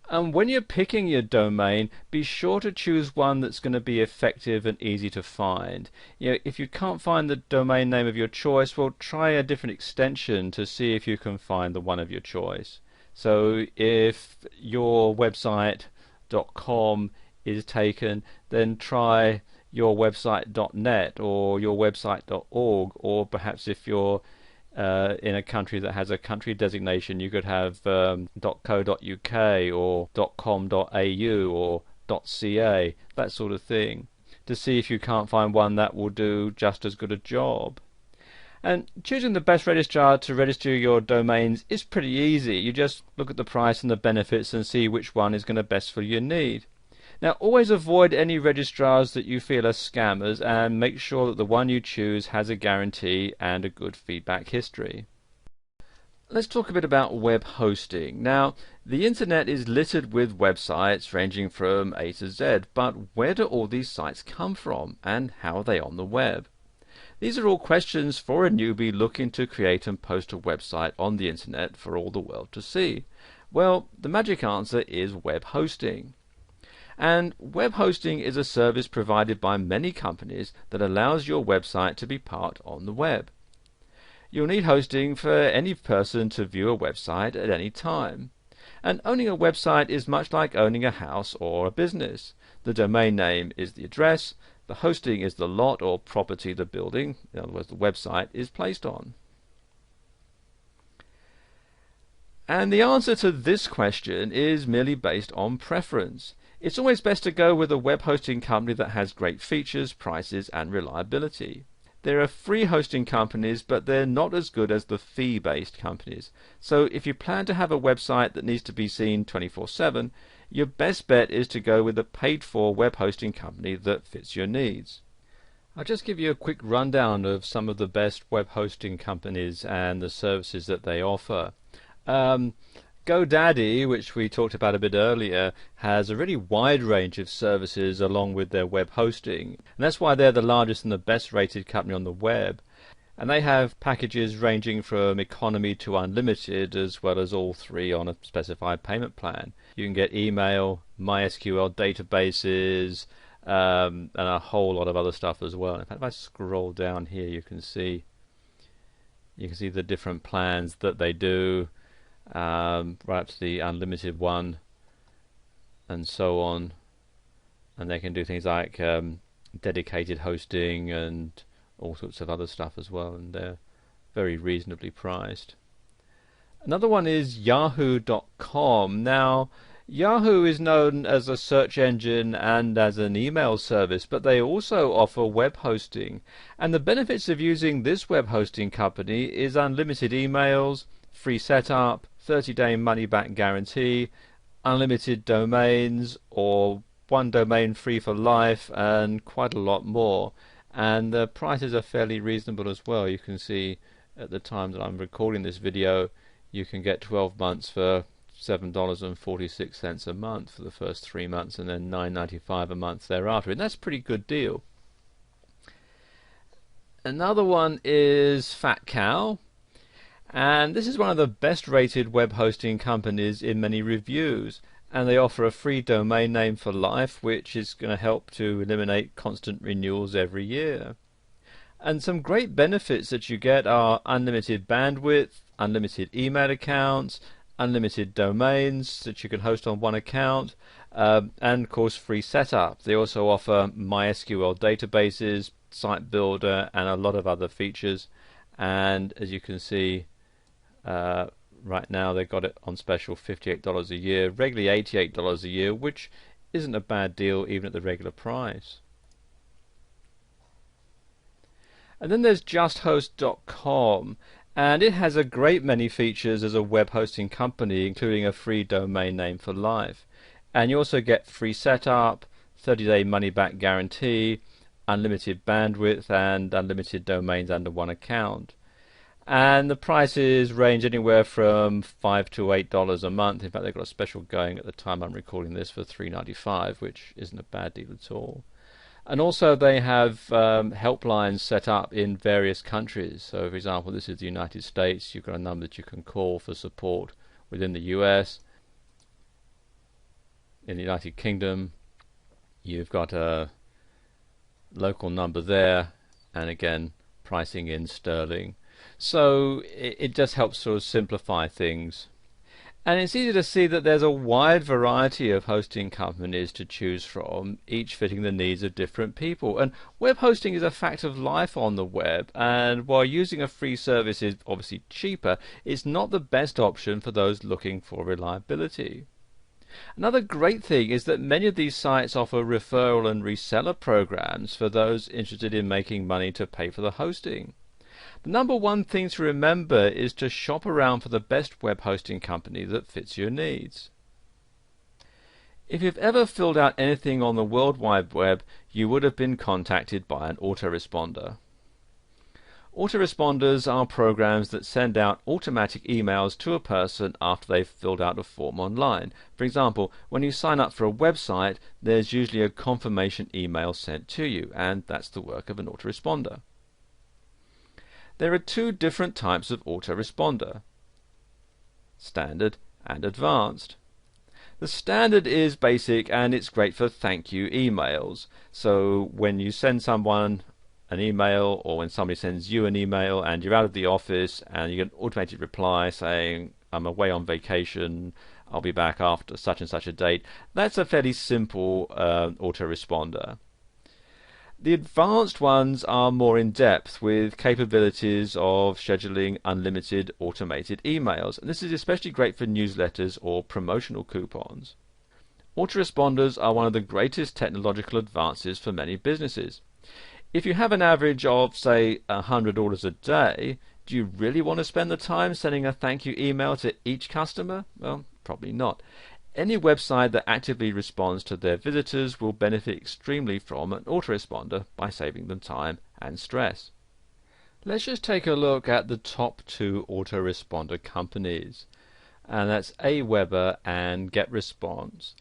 And when you're picking your domain, be sure to choose one that's going to be effective and easy to find. If you can't find the domain name of your choice, well, try a different extension to see if you can find the one of your choice. So if your website.com is taken, then try your website.net or your website.org, or perhaps if you're in a country that has a country designation, you could have .co.uk or .com.au or .ca, that sort of thing, to see if you can't find one that will do just as good a job. And choosing the best registrar to register your domains is pretty easy. You just look at the price and the benefits and see which one is going to best fill your need. Now, always avoid any registrars that you feel are scammers, and make sure that the one you choose has a guarantee and a good feedback history. Let's talk a bit about web hosting. Now, the internet is littered with websites ranging from A to Z, but where do all these sites come from, and how are they on the web? These are all questions for a newbie looking to create and post a website on the internet for all the world to see. Well, the magic answer is web hosting. And web hosting is a service provided by many companies that allows your website to be part on the web. You'll need hosting for any person to view a website at any time. And owning a website is much like owning a house or a business. The domain name is the address, the hosting is the lot or property the building, in other words the website, is placed on. And the answer to this question is merely based on preference. It's always best to go with a web hosting company that has great features, prices, and reliability. There are free hosting companies, but they're not as good as the fee-based companies. So if you plan to have a website that needs to be seen 24/7, your best bet is to go with a paid-for web hosting company that fits your needs. I'll just give you a quick rundown of some of the best web hosting companies and the services that they offer. GoDaddy, which we talked about a bit earlier, has a really wide range of services along with their web hosting, and that's why they're the largest and the best rated company on the web. And they have packages ranging from economy to unlimited, as well as all three on a specified payment plan. You can get email, MySQL databases, and a whole lot of other stuff as well. In fact, if I scroll down here, you can see the different plans that they do. Right up to the unlimited one and so on, and they can do things like dedicated hosting and all sorts of other stuff as well, and they're very reasonably priced. Another one is yahoo.com. Now, Yahoo is known as a search engine and as an email service, but they also offer web hosting, and the benefits of using this web hosting company is unlimited emails, free setup, 30-day money-back guarantee, unlimited domains, or one domain free for life, and quite a lot more. And the prices are fairly reasonable as well. You can see at the time that I'm recording this video, you can get 12 months for $7.46 a month for the first 3 months, and then $9.95 a month thereafter, and that's a pretty good deal. Another one is Fat Cow. And this is one of the best rated web hosting companies in many reviews, and they offer a free domain name for life, which is going to help to eliminate constant renewals every year. And some great benefits that you get are unlimited bandwidth, unlimited email accounts, unlimited domains that you can host on one account, and of course free setup. They also offer MySQL databases, site builder, and a lot of other features. And as you can see, right now they've got it on special $58 a year, regularly $88 a year, which isn't a bad deal even at the regular price. And then there's justhost.com, and it has a great many features as a web hosting company, including a free domain name for life. And you also get free setup, 30-day money-back guarantee, unlimited bandwidth, and unlimited domains under one account. And the prices range anywhere from $5 to $8 a month. In fact, they've got a special going at the time I'm recording this for $3.95, which isn't a bad deal at all. And also they have helplines set up in various countries. So, for example, this is the United States. You've got a number that you can call for support within the US. In the United Kingdom, you've got a local number there, and again, pricing in sterling. So it just helps sort of simplify things. And it's easy to see that there's a wide variety of hosting companies to choose from, each fitting the needs of different people. And web hosting is a fact of life on the web, and while using a free service is obviously cheaper, it's not the best option for those looking for reliability. Another great thing is that many of these sites offer referral and reseller programs for those interested in making money to pay for the hosting. The number one thing to remember is to shop around for the best web hosting company that fits your needs. If you've ever filled out anything on the World Wide Web, you would have been contacted by an autoresponder. Autoresponders are programs that send out automatic emails to a person after they've filled out a form online. For example, when you sign up for a website, there's usually a confirmation email sent to you, and that's the work of an autoresponder. There are two different types of autoresponder: standard and advanced. The standard is basic, and it's great for thank you emails. So when you send someone an email, or when somebody sends you an email and you're out of the office and you get an automated reply saying, I'm away on vacation, I'll be back after such and such a date, that's a fairly simple autoresponder. The advanced ones are more in depth, with capabilities of scheduling unlimited automated emails, and this is especially great for newsletters or promotional coupons. Autoresponders are one of the greatest technological advances for many businesses. If you have an average of, say, 100 orders a day, do you really want to spend the time sending a thank you email to each customer? Well, probably not. Any website that actively responds to their visitors will benefit extremely from an autoresponder by saving them time and stress. Let's just take a look at the top two autoresponder companies, and that's Aweber and GetResponse.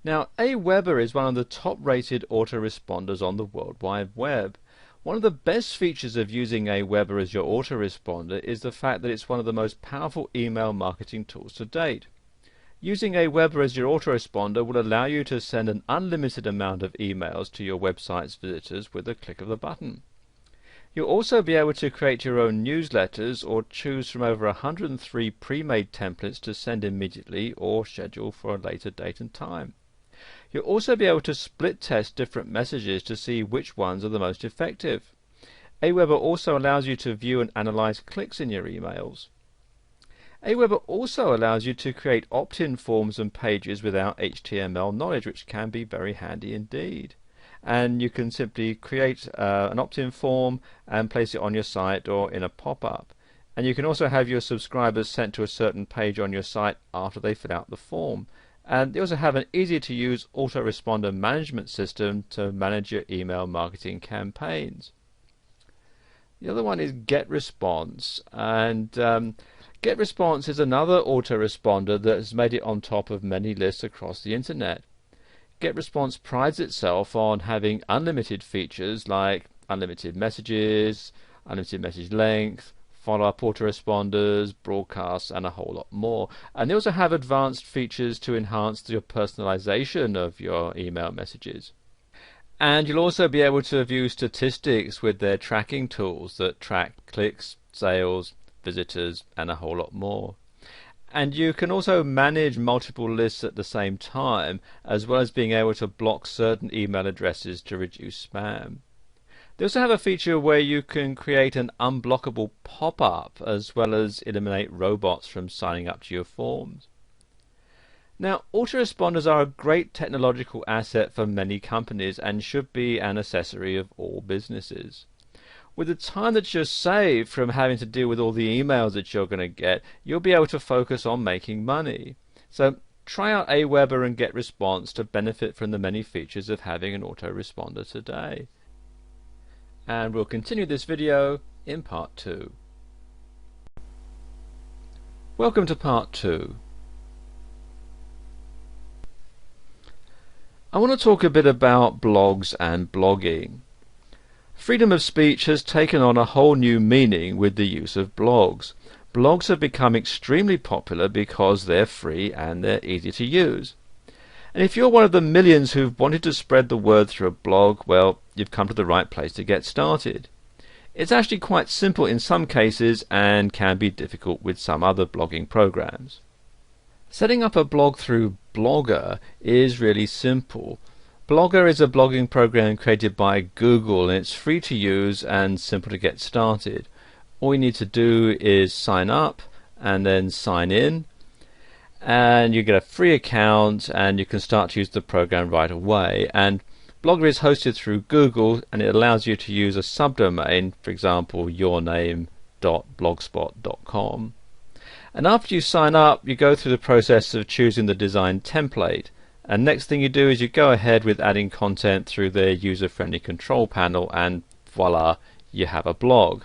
Now, Aweber is one of the top-rated autoresponders on the World Wide Web. One of the best features of using Aweber as your autoresponder is the fact that it's one of the most powerful email marketing tools to date. Using Aweber as your autoresponder will allow you to send an unlimited amount of emails to your website's visitors with a click of the button. You'll also be able to create your own newsletters or choose from over 103 pre-made templates to send immediately or schedule for a later date and time. You'll also be able to split test different messages to see which ones are the most effective. Aweber also allows you to view and analyze clicks in your emails. Aweber also allows you to create opt-in forms and pages without HTML knowledge, which can be very handy indeed. And you can simply create an opt-in form and place it on your site or in a pop-up. And you can also have your subscribers sent to a certain page on your site after they fill out the form. And they also have an easy-to-use autoresponder management system to manage your email marketing campaigns. The other one is GetResponse, and GetResponse is another autoresponder that has made it on top of many lists across the internet. GetResponse prides itself on having unlimited features like unlimited messages, unlimited message length, follow-up autoresponders, broadcasts, and a whole lot more. And they also have advanced features to enhance the personalization of your email messages. And you'll also be able to view statistics with their tracking tools that track clicks, sales, visitors, and a whole lot more. And you can also manage multiple lists at the same time, as well as being able to block certain email addresses to reduce spam. They also have a feature where you can create an unblockable pop-up, as well as eliminate robots from signing up to your forms. Now, autoresponders are a great technological asset for many companies and should be an accessory of all businesses. With the time that you're saved from having to deal with all the emails that you're going to get, you'll be able to focus on making money. So try out Aweber and GetResponse to benefit from the many features of having an autoresponder today. And we'll continue this video in part 2. Welcome to part 2. I want to talk a bit about blogs and blogging. Freedom of speech has taken on a whole new meaning with the use of blogs. Blogs have become extremely popular because they're free and they're easy to use. And if you're one of the millions who've wanted to spread the word through a blog, well, you've come to the right place to get started. It's actually quite simple in some cases and can be difficult with some other blogging programs. Setting up a blog through Blogger is really simple. Blogger is a blogging program created by Google, and it's free to use and simple to get started. All you need to do is sign up and then sign in, and you get a free account and you can start to use the program right away. And Blogger is hosted through Google, and it allows you to use a subdomain, for example yourname.blogspot.com. And after you sign up, you go through the process of choosing the design template. And next thing you do is you go ahead with adding content through the user-friendly control panel, and voila, you have a blog.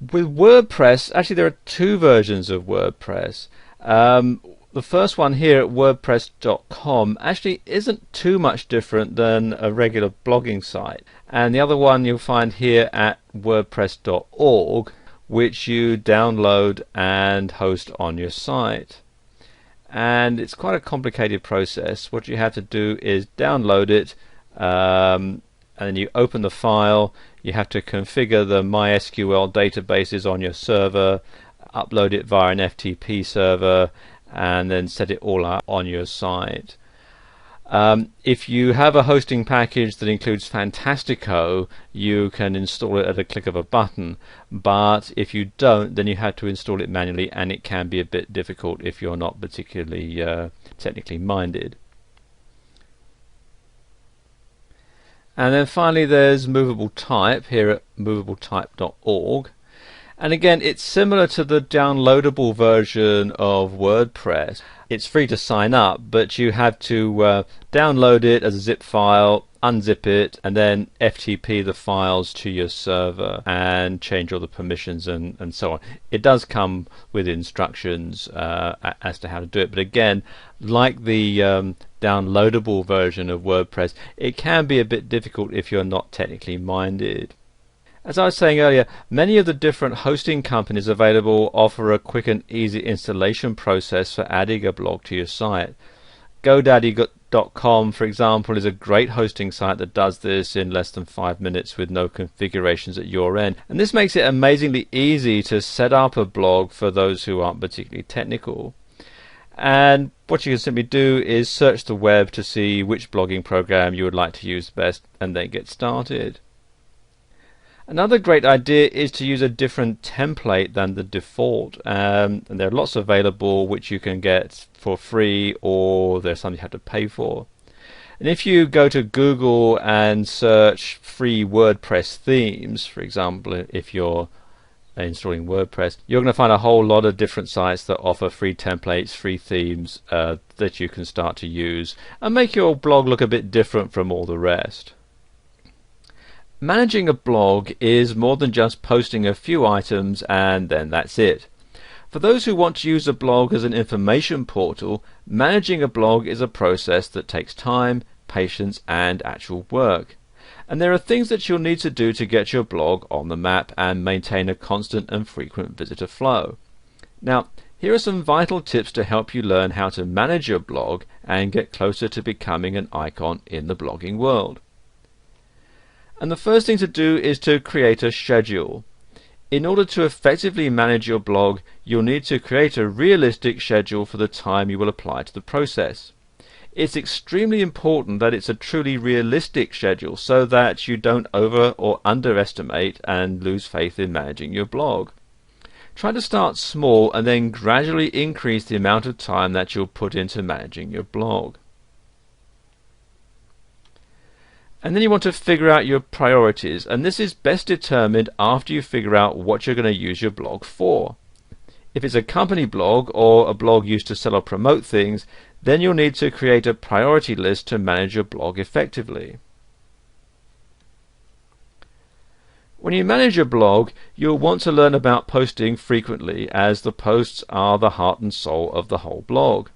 With WordPress, actually there are two versions of WordPress. The first one here at wordpress.com actually isn't too much different than a regular blogging site. And the other one you'll find here at wordpress.org, which you download and host on your site. And it's quite a complicated process. What you have to do is download it, and then you open the file. You have to configure the MySQL databases on your server, upload it via an FTP server, and then set it all up on your site. If you have a hosting package that includes Fantastico, you can install it at a click of a button, but if you don't, then you have to install it manually, and it can be a bit difficult if you're not particularly technically minded. And then finally there's movable type here at movabletype.org. And again, it's similar to the downloadable version of WordPress. It's free to sign up, but you have to download it as a zip file, unzip it, and then FTP the files to your server and change all the permissions and so on. It does come with instructions as to how to do it, but again, like the downloadable version of WordPress, it can be a bit difficult if you're not technically minded. As I was saying earlier, many of the different hosting companies available offer a quick and easy installation process for adding a blog to your site. GoDaddy.com, for example, is a great hosting site that does this in less than 5 minutes with no configurations at your end. And this makes it amazingly easy to set up a blog for those who aren't particularly technical. And what you can simply do is search the web to see which blogging program you would like to use best, and then get started. Another great idea is to use a different template than the default, and there are lots available which you can get for free, or there's some you have to pay for. And if you go to Google and search free WordPress themes, for example, if you're installing WordPress, you're going to find a whole lot of different sites that offer free templates, free themes that you can start to use and make your blog look a bit different from all the rest. Managing a blog is more than just posting a few items and then that's it. For those who want to use a blog as an information portal, managing a blog is a process that takes time, patience, and actual work. And there are things that you'll need to do to get your blog on the map and maintain a constant and frequent visitor flow. Now, here are some vital tips to help you learn how to manage your blog and get closer to becoming an icon in the blogging world. And the first thing to do is to create a schedule. In order to effectively manage your blog, you'll need to create a realistic schedule for the time you will apply to the process. It's extremely important that it's a truly realistic schedule so that you don't over or underestimate and lose faith in managing your blog. Try to start small and then gradually increase the amount of time that you'll put into managing your blog. And then you want to figure out your priorities, and this is best determined after you figure out what you're going to use your blog for. If it's a company blog or a blog used to sell or promote things, then you'll need to create a priority list to manage your blog effectively. When you manage your blog, you'll want to learn about posting frequently, as the posts are the heart and soul of the whole blog.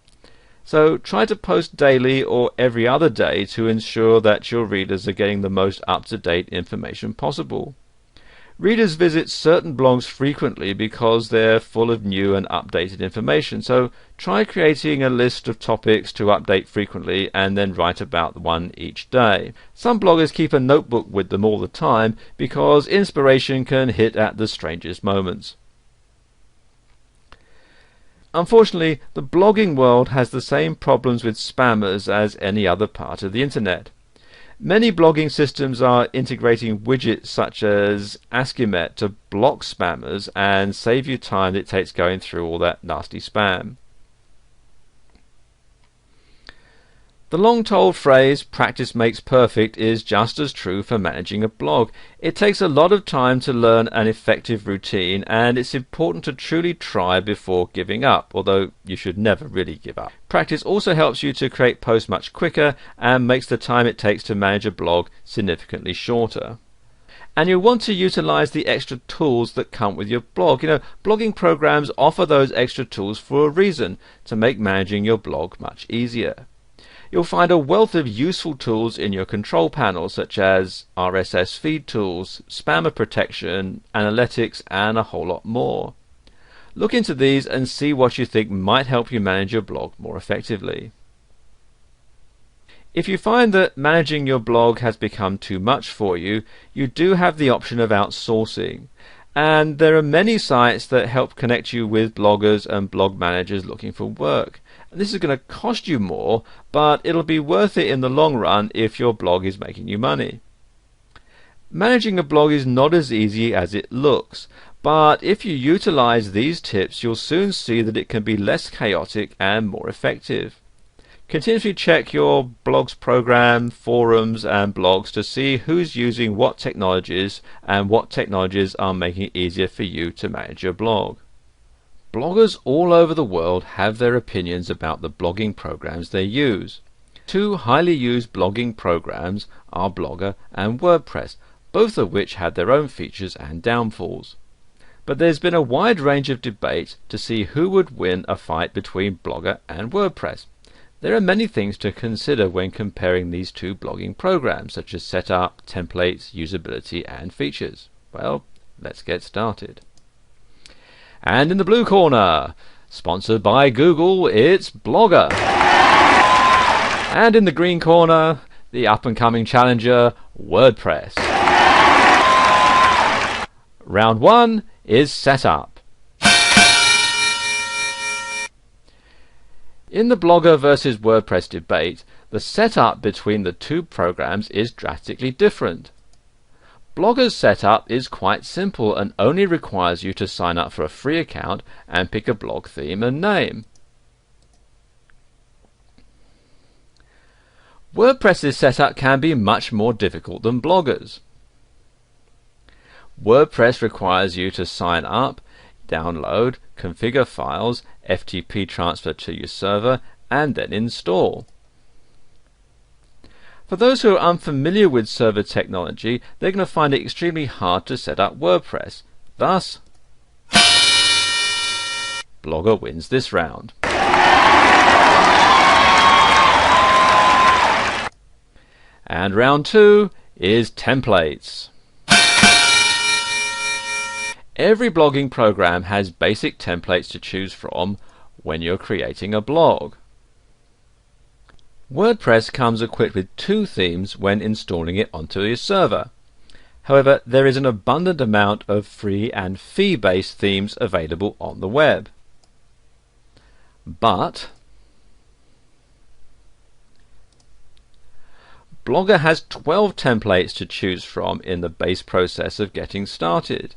So try to post daily or every other day to ensure that your readers are getting the most up-to-date information possible. Readers visit certain blogs frequently because they're full of new and updated information, so try creating a list of topics to update frequently and then write about one each day. Some bloggers keep a notebook with them all the time because inspiration can hit at the strangest moments. Unfortunately, the blogging world has the same problems with spammers as any other part of the internet. Many blogging systems are integrating widgets such as Askimet to block spammers and save you time that it takes going through all that nasty spam. The long-told phrase, practice makes perfect, is just as true for managing a blog. It takes a lot of time to learn an effective routine, and it's important to truly try before giving up, although you should never really give up. Practice also helps you to create posts much quicker and makes the time it takes to manage a blog significantly shorter. And you'll want to utilize the extra tools that come with your blog. Blogging programs offer those extra tools for a reason, to make managing your blog much easier. You'll find a wealth of useful tools in your control panel, such as RSS feed tools, spammer protection, analytics, and a whole lot more. Look into these and see what you think might help you manage your blog more effectively. If you find that managing your blog has become too much for you, you do have the option of outsourcing. And there are many sites that help connect you with bloggers and blog managers looking for work. This is going to cost you more, but it'll be worth it in the long run if your blog is making you money. Managing a blog is not as easy as it looks, but if you utilize these tips, you'll soon see that it can be less chaotic and more effective. Continuously check your blog's program, forums, and blogs to see who's using what technologies and what technologies are making it easier for you to manage your blog. Bloggers all over the world have their opinions about the blogging programs they use. Two highly used blogging programs are Blogger and WordPress, both of which had their own features and downfalls. But there's been a wide range of debate to see who would win a fight between Blogger and WordPress. There are many things to consider when comparing these two blogging programs, such as setup, templates, usability, and features. Well, let's get started. And in the blue corner, sponsored by Google, it's Blogger. And in the green corner, the up-and-coming challenger, WordPress. Round 1 is setup. In the Blogger versus WordPress debate, the setup between the two programs is drastically different. Blogger's setup is quite simple and only requires you to sign up for a free account and pick a blog theme and name. WordPress's setup can be much more difficult than Blogger's. WordPress requires you to sign up, download, configure files, FTP transfer to your server, and then install. For those who are unfamiliar with server technology, they're going to find it extremely hard to set up WordPress. Thus, Blogger wins this round. And round 2 is templates. Every blogging program has basic templates to choose from when you're creating a blog. WordPress comes equipped with 2 themes when installing it onto your server. However, there is an abundant amount of free and fee-based themes available on the web. But Blogger has 12 templates to choose from in the base process of getting started.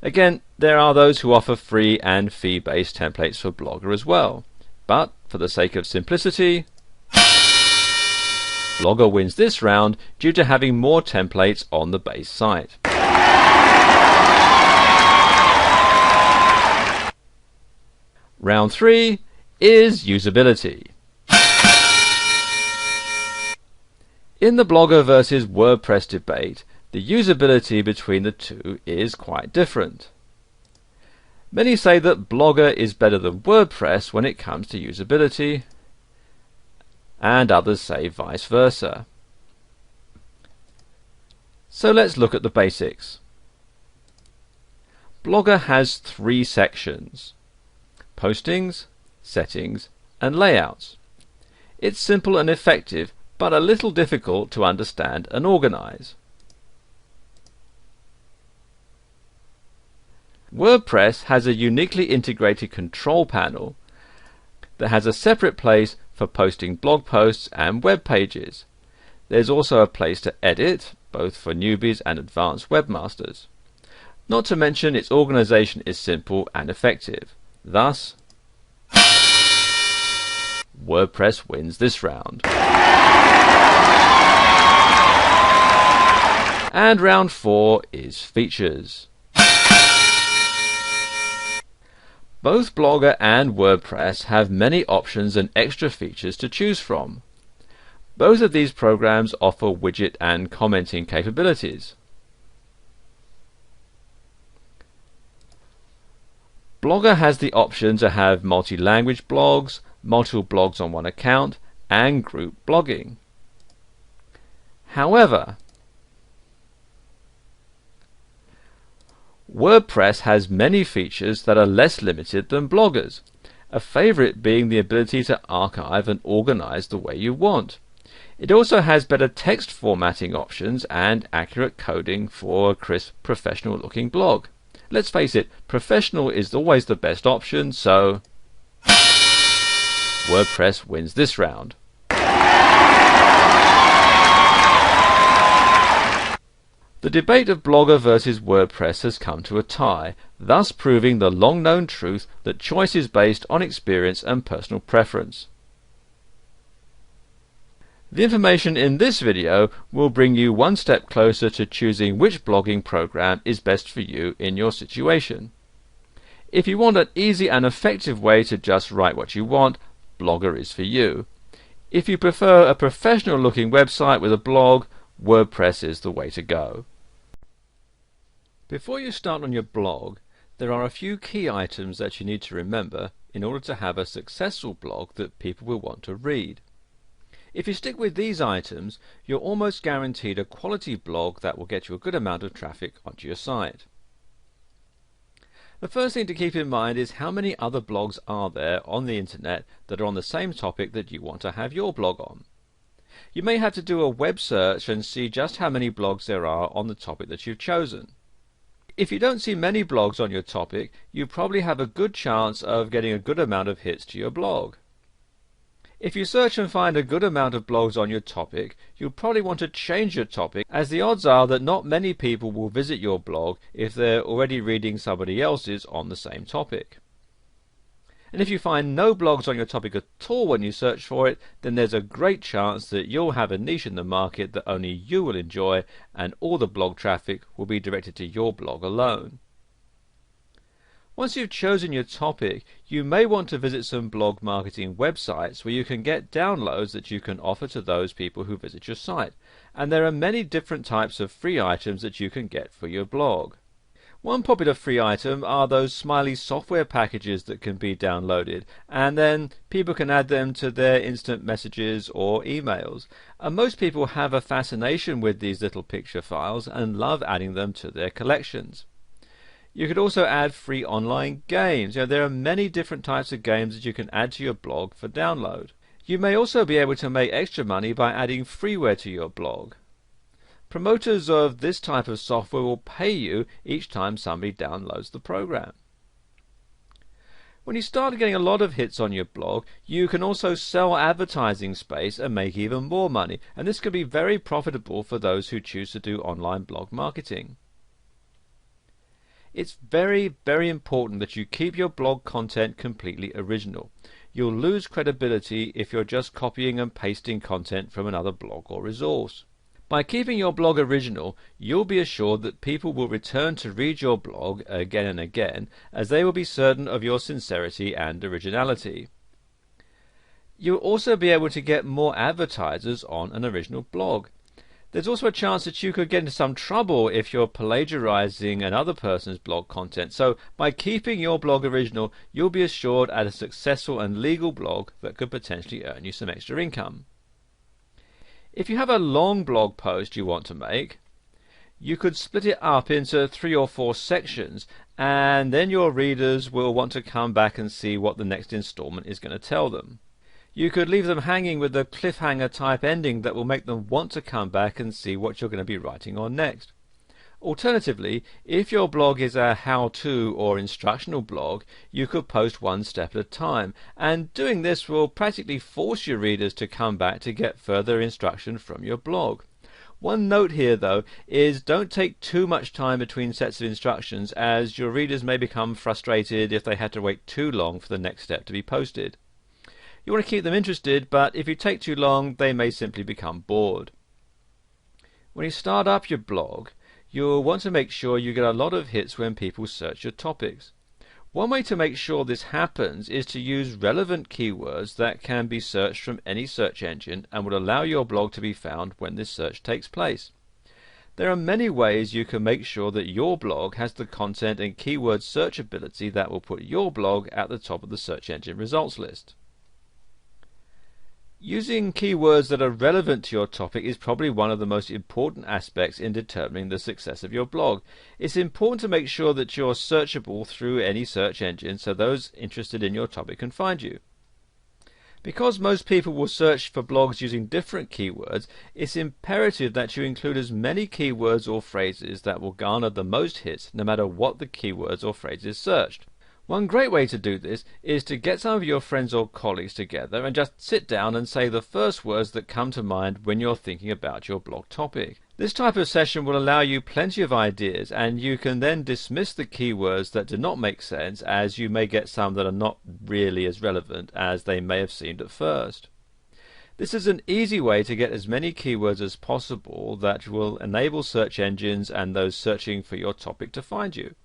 Again, there are those who offer free and fee-based templates for Blogger as well. But for the sake of simplicity, Blogger wins this round due to having more templates on the base site. Round 3 is usability. In the Blogger versus WordPress debate, the usability between the two is quite different. Many say that Blogger is better than WordPress when it comes to usability, and others say vice versa. So let's look at the basics. Blogger has 3 sections: postings, settings, and layouts. It's simple and effective, but a little difficult to understand and organize. WordPress has a uniquely integrated control panel that has a separate place for posting blog posts and web pages. There's also a place to edit, both for newbies and advanced webmasters. Not to mention its organization is simple and effective. Thus, WordPress wins this round. And round 4 is features. Both Blogger and WordPress have many options and extra features to choose from. Both of these programs offer widget and commenting capabilities. Blogger has the option to have multi-language blogs, multiple blogs on one account, and group blogging. However, WordPress has many features that are less limited than Blogger's, a favorite being the ability to archive and organize the way you want. It also has better text formatting options and accurate coding for a crisp, professional-looking blog. Let's face it, professional is always the best option, so WordPress wins this round. The debate of Blogger versus WordPress has come to a tie, thus proving the long-known truth that choice is based on experience and personal preference. The information in this video will bring you one step closer to choosing which blogging program is best for you in your situation. If you want an easy and effective way to just write what you want, Blogger is for you. If you prefer a professional-looking website with a blog, WordPress is the way to go. Before you start on your blog, there are a few key items that you need to remember in order to have a successful blog that people will want to read. If you stick with these items, you're almost guaranteed a quality blog that will get you a good amount of traffic onto your site. The first thing to keep in mind is how many other blogs are there on the internet that are on the same topic that you want to have your blog on. You may have to do a web search and see just how many blogs there are on the topic that you've chosen. If you don't see many blogs on your topic, you probably have a good chance of getting a good amount of hits to your blog. If you search and find a good amount of blogs on your topic, you'll probably want to change your topic, as the odds are that not many people will visit your blog if they're already reading somebody else's on the same topic. And if you find no blogs on your topic at all when you search for it, then there's a great chance that you'll have a niche in the market that only you will enjoy, and all the blog traffic will be directed to your blog alone. Once you've chosen your topic, you may want to visit some blog marketing websites where you can get downloads that you can offer to those people who visit your site. And there are many different types of free items that you can get for your blog. One popular free item are those smiley software packages that can be downloaded, and then people can add them to their instant messages or emails. And most people have a fascination with these little picture files and love adding them to their collections. You could also add free online games. There are many different types of games that you can add to your blog for download. You may also be able to make extra money by adding freeware to your blog. Promoters of this type of software will pay you each time somebody downloads the program. When you start getting a lot of hits on your blog, you can also sell advertising space and make even more money, and this can be very profitable for those who choose to do online blog marketing. It's very, very important that you keep your blog content completely original. You'll lose credibility if you're just copying and pasting content from another blog or resource. By keeping your blog original, you'll be assured that people will return to read your blog again and again, as they will be certain of your sincerity and originality. You'll also be able to get more advertisers on an original blog. There's also a chance that you could get into some trouble if you're plagiarizing another person's blog content. So by keeping your blog original, you'll be assured at a successful and legal blog that could potentially earn you some extra income. If you have a long blog post you want to make, you could split it up into 3 or 4 sections, and then your readers will want to come back and see what the next installment is going to tell them. You could leave them hanging with a cliffhanger type ending that will make them want to come back and see what you're going to be writing on next. Alternatively, if your blog is a how-to or instructional blog, you could post one step at a time, and doing this will practically force your readers to come back to get further instruction from your blog. One note here, though, is don't take too much time between sets of instructions, as your readers may become frustrated if they had to wait too long for the next step to be posted. You want to keep them interested, but if you take too long, they may simply become bored. When you start up your blog, you'll want to make sure you get a lot of hits when people search your topics. One way to make sure this happens is to use relevant keywords that can be searched from any search engine and will allow your blog to be found when this search takes place. There are many ways you can make sure that your blog has the content and keyword searchability that will put your blog at the top of the search engine results list. Using keywords that are relevant to your topic is probably one of the most important aspects in determining the success of your blog. It's important to make sure that you're searchable through any search engine so those interested in your topic can find you. Because most people will search for blogs using different keywords, it's imperative that you include as many keywords or phrases that will garner the most hits no matter what the keywords or phrases searched. One great way to do this is to get some of your friends or colleagues together and just sit down and say the first words that come to mind when you're thinking about your blog topic. This type of session will allow you plenty of ideas, and you can then dismiss the keywords that do not make sense, as you may get some that are not really as relevant as they may have seemed at first. This is an easy way to get as many keywords as possible that will enable search engines and those searching for your topic to find you.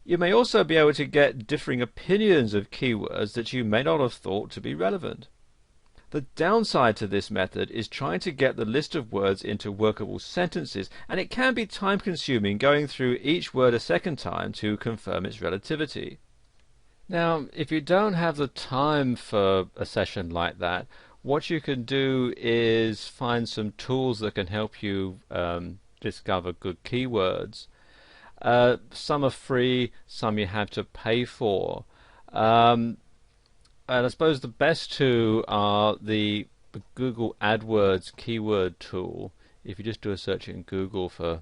You may also be able to get differing opinions of keywords that you may not have thought to be relevant. The downside to this method is trying to get the list of words into workable sentences, and it can be time-consuming going through each word a second time to confirm its relativity. Now, if you don't have the time for a session like that, what you can do is find some tools that can help you discover good keywords. Some are free, some you have to pay for. And I suppose the best two are the Google AdWords keyword tool. If you just do a search in Google for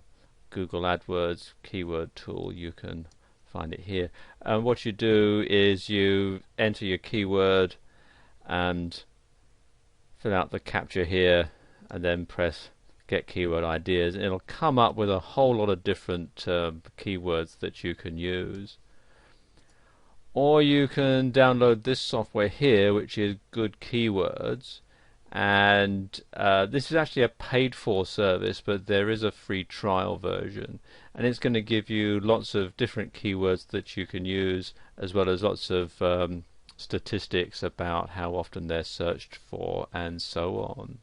Google AdWords keyword tool, you can find it here. And what you do is you enter your keyword and fill out the captcha here, and then press Get Keyword Ideas, and it'll come up with a whole lot of different keywords that you can use. Or you can download this software here, which is Good Keywords, and this is actually a paid for service, but there is a free trial version, and it's going to give you lots of different keywords that you can use, as well as lots of statistics about how often they're searched for and so on.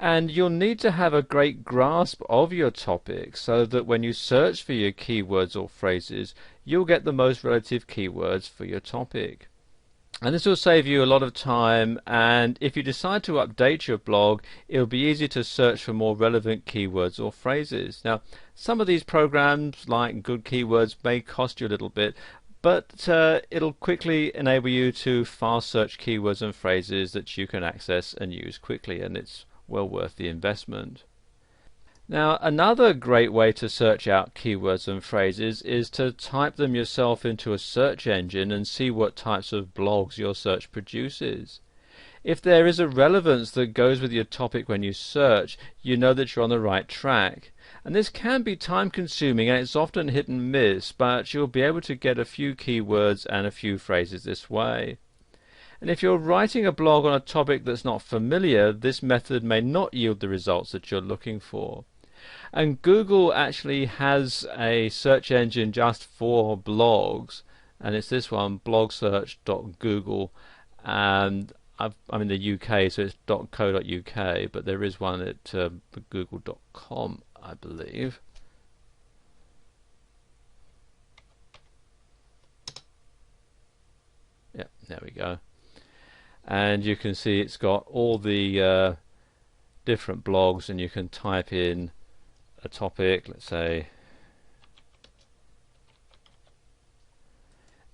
And you'll need to have a great grasp of your topic so that when you search for your keywords or phrases, you'll get the most relative keywords for your topic. And this will save you a lot of time, and if you decide to update your blog, it'll be easy to search for more relevant keywords or phrases. Now, some of these programs, like Good Keywords, may cost you a little bit, but it'll quickly enable you to fast search keywords and phrases that you can access and use quickly, and it's well worth the investment. Now, another great way to search out keywords and phrases is to type them yourself into a search engine and see what types of blogs your search produces. If there is a relevance that goes with your topic when you search, you know that you're on the right track. And this can be time consuming, and it's often hit and miss, but you'll be able to get a few keywords and a few phrases this way. And if you're writing a blog on a topic that's not familiar, this method may not yield the results that you're looking for. And Google actually has a search engine just for blogs, and it's this one, blogsearch.google, and I'm in the UK, so it's .co.uk, but there is one at google.com, I believe. Yeah, there we go. And you can see it's got all the different blogs, and you can type in a topic, let's say,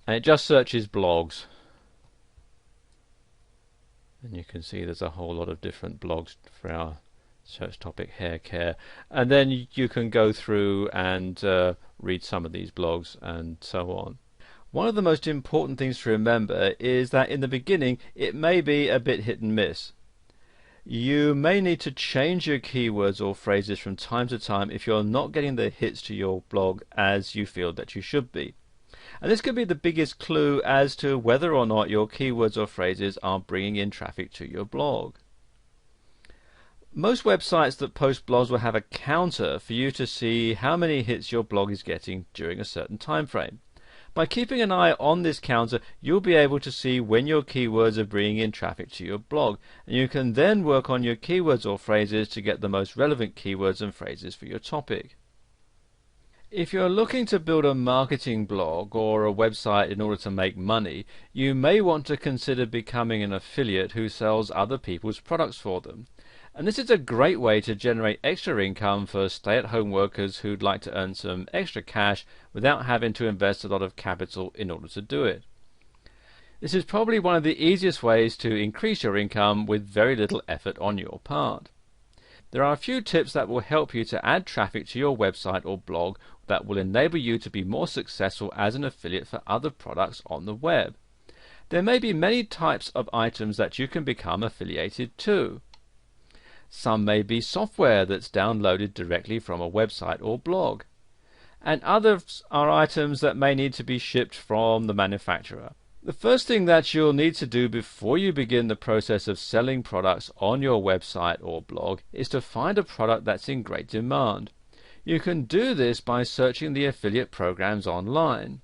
and it just searches blogs, and you can see there's a whole lot of different blogs for our search topic, hair care, and then you can go through and read some of these blogs and so on. One of the most important things to remember is that in the beginning it may be a bit hit and miss. You may need to change your keywords or phrases from time to time if you're not getting the hits to your blog as you feel that you should be. And this could be the biggest clue as to whether or not your keywords or phrases are bringing in traffic to your blog. Most websites that post blogs will have a counter for you to see how many hits your blog is getting during a certain time frame. By keeping an eye on this counter, you'll be able to see when your keywords are bringing in traffic to your blog, and you can then work on your keywords or phrases to get the most relevant keywords and phrases for your topic. If you're looking to build a marketing blog or a website in order to make money, you may want to consider becoming an affiliate who sells other people's products for them. And this is a great way to generate extra income for stay-at-home workers who'd like to earn some extra cash without having to invest a lot of capital in order to do it. This is probably one of the easiest ways to increase your income with very little effort on your part. There are a few tips that will help you to add traffic to your website or blog that will enable you to be more successful as an affiliate for other products on the web. There may be many types of items that you can become affiliated to. Some may be software that's downloaded directly from a website or blog, and others are items that may need to be shipped from the manufacturer. The first thing that you'll need to do before you begin the process of selling products on your website or blog is to find a product that's in great demand. You can do this by searching the affiliate programs online.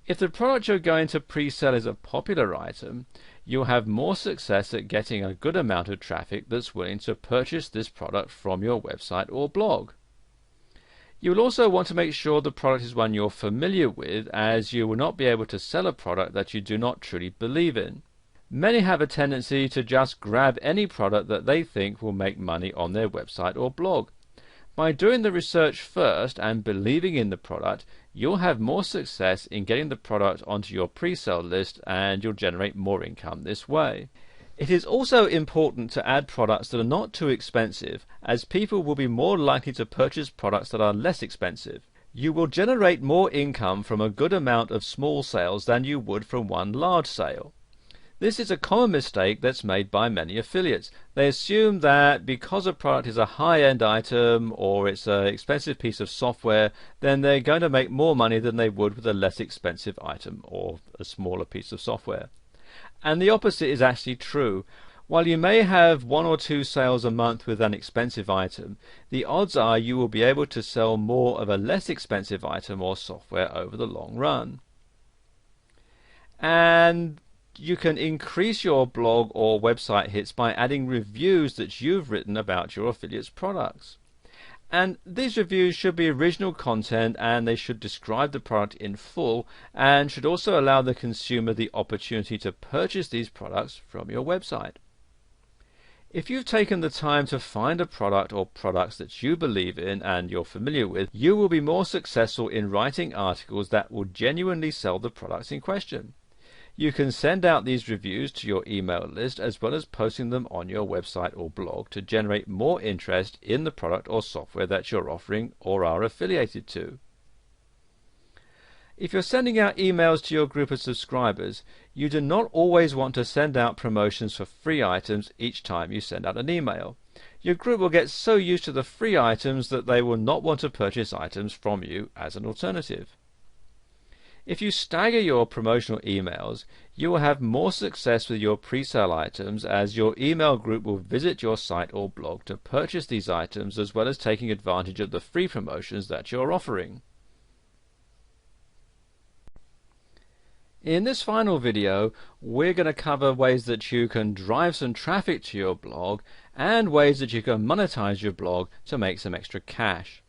If the product you're going to pre-sell is a popular item, you'll have more success at getting a good amount of traffic that's willing to purchase this product from your website or blog. You will also want to make sure the product is one you're familiar with, as you will not be able to sell a product that you do not truly believe in. Many have a tendency to just grab any product that they think will make money on their website or blog. By doing the research first and believing in the product, you'll have more success in getting the product onto your pre-sale list, and you'll generate more income this way. It is also important to add products that are not too expensive, as people will be more likely to purchase products that are less expensive. You will generate more income from a good amount of small sales than you would from one large sale. This is a common mistake that's made by many affiliates. They assume that because a product is a high-end item or it's an expensive piece of software, then they're going to make more money than they would with a less expensive item or a smaller piece of software. And the opposite is actually true. While you may have 1 or 2 sales a month with an expensive item, the odds are you will be able to sell more of a less expensive item or software over the long run. And you can increase your blog or website hits by adding reviews that you've written about your affiliate's products. And these reviews should be original content, and they should describe the product in full, and should also allow the consumer the opportunity to purchase these products from your website. If you've taken the time to find a product or products that you believe in and you're familiar with, you will be more successful in writing articles that will genuinely sell the products in question. You can send out these reviews to your email list as well as posting them on your website or blog to generate more interest in the product or software that you're offering or are affiliated to. If you're sending out emails to your group of subscribers, you do not always want to send out promotions for free items each time you send out an email. Your group will get so used to the free items that they will not want to purchase items from you as an alternative. If you stagger your promotional emails, you will have more success with your pre-sale items, as your email group will visit your site or blog to purchase these items, as well as taking advantage of the free promotions that you're offering. In this final video, we're going to cover ways that you can drive some traffic to your blog and ways that you can monetize your blog to make some extra cash.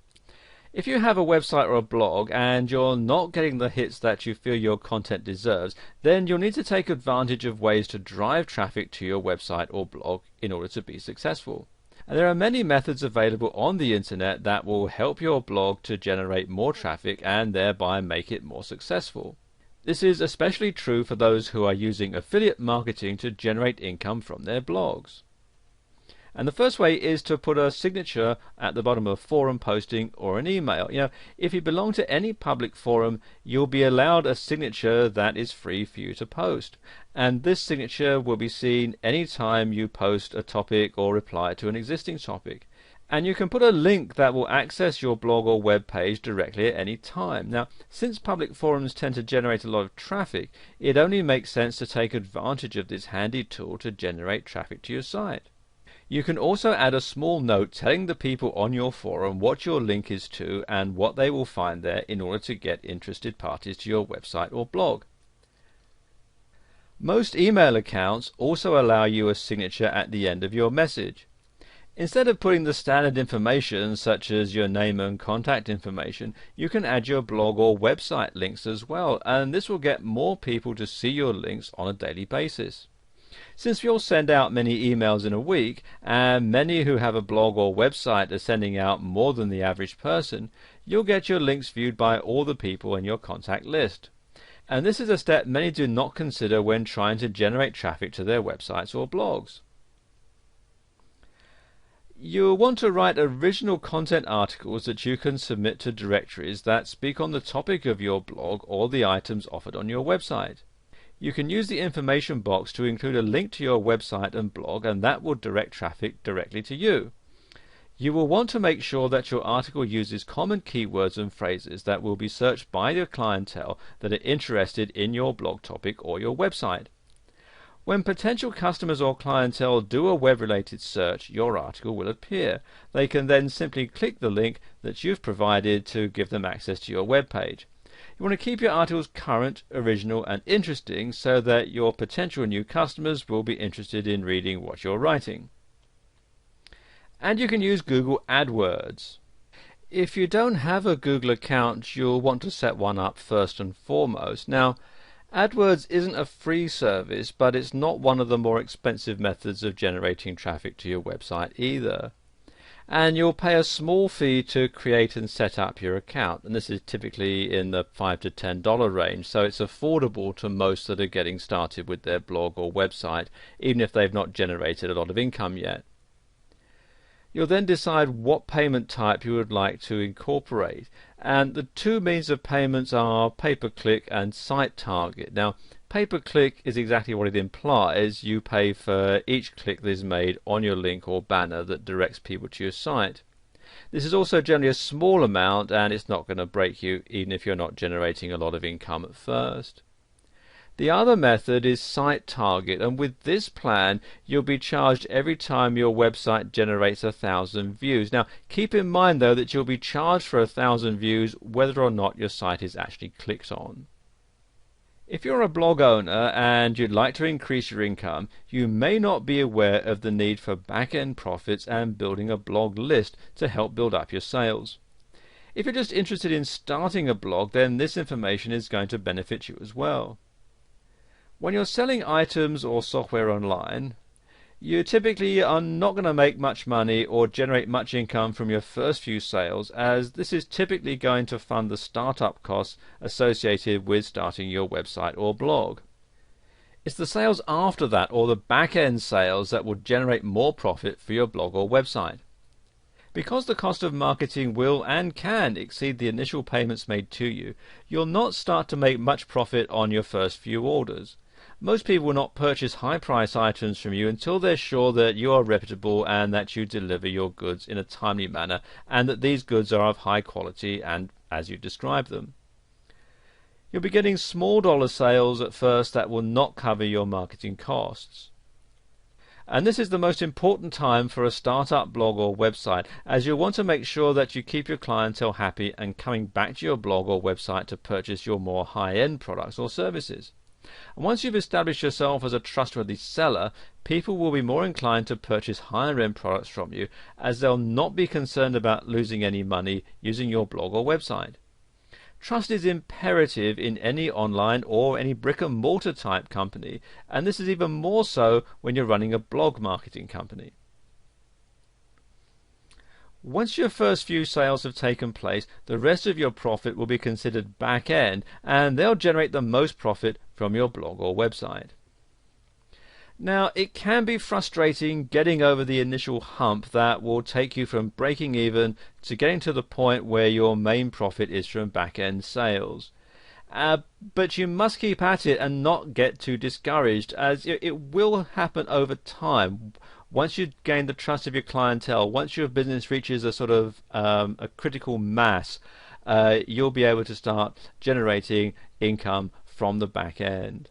If you have a website or a blog and you're not getting the hits that you feel your content deserves, then you'll need to take advantage of ways to drive traffic to your website or blog in order to be successful. And there are many methods available on the internet that will help your blog to generate more traffic and thereby make it more successful. This is especially true for those who are using affiliate marketing to generate income from their blogs. And the first way is to put a signature at the bottom of a forum posting or an email. If you belong to any public forum, you'll be allowed a signature that is free for you to post. And this signature will be seen anytime you post a topic or reply to an existing topic. And you can put a link that will access your blog or web page directly at any time. Now, since public forums tend to generate a lot of traffic, it only makes sense to take advantage of this handy tool to generate traffic to your site. You can also add a small note telling the people on your forum what your link is to and what they will find there in order to get interested parties to your website or blog. Most email accounts also allow you a signature at the end of your message. Instead of putting the standard information such as your name and contact information, you can add your blog or website links as well, and this will get more people to see your links on a daily basis. Since you'll send out many emails in a week, and many who have a blog or website are sending out more than the average person, you'll get your links viewed by all the people in your contact list. And this is a step many do not consider when trying to generate traffic to their websites or blogs. You'll want to write original content articles that you can submit to directories that speak on the topic of your blog or the items offered on your website. You can use the information box to include a link to your website and blog, and that will direct traffic directly to you. You will want to make sure that your article uses common keywords and phrases that will be searched by your clientele that are interested in your blog topic or your website. When potential customers or clientele do a web-related search, your article will appear. They can then simply click the link that you've provided to give them access to your web page. You want to keep your articles current, original, and interesting so that your potential new customers will be interested in reading what you're writing. And you can use Google AdWords. If you don't have a Google account, you'll want to set one up first and foremost. Now, AdWords isn't a free service, but it's not one of the more expensive methods of generating traffic to your website either. And you'll pay a small fee to create and set up your account, and this is typically in the $5 to $10 range, so it's affordable to most that are getting started with their blog or website, even if they've not generated a lot of income yet. You'll then decide what payment type you would like to incorporate, and the two means of payments are pay-per-click and site target. Now, pay-per-click is exactly what it implies. You pay for each click that is made on your link or banner that directs people to your site. This is also generally a small amount, and it's not going to break you even if you're not generating a lot of income at first. The other method is site target, and with this plan you'll be charged every time your website generates 1,000 views. Now keep in mind though that you'll be charged for 1,000 views whether or not your site is actually clicked on. If you're a blog owner and you'd like to increase your income, you may not be aware of the need for back-end profits and building a blog list to help build up your sales. If you're just interested in starting a blog, then this information is going to benefit you as well. When you're selling items or software online, you typically are not going to make much money or generate much income from your first few sales, as this is typically going to fund the startup costs associated with starting your website or blog. It's the sales after that, or the back-end sales, that will generate more profit for your blog or website. Because the cost of marketing will and can exceed the initial payments made to you, you'll not start to make much profit on your first few orders. Most people will not purchase high-price items from you until they're sure that you are reputable and that you deliver your goods in a timely manner and that these goods are of high quality and as you describe them. You'll be getting small dollar sales at first that will not cover your marketing costs. And this is the most important time for a startup blog or website, as you'll want to make sure that you keep your clientele happy and coming back to your blog or website to purchase your more high-end products or services. And once you've established yourself as a trustworthy seller, people will be more inclined to purchase higher-end products from you, as they'll not be concerned about losing any money using your blog or website. Trust is imperative in any online or any brick-and-mortar type company, and this is even more so when you're running a blog marketing company. Once your first few sales have taken place, the rest of your profit will be considered back-end, and they'll generate the most profit from your blog or website. Now, it can be frustrating getting over the initial hump that will take you from breaking even to getting to the point where your main profit is from back-end sales. But you must keep at it and not get too discouraged, as it will happen over time. Once you gain the trust of your clientele, once your business reaches a sort of a critical mass, you'll be able to start generating income from the back end.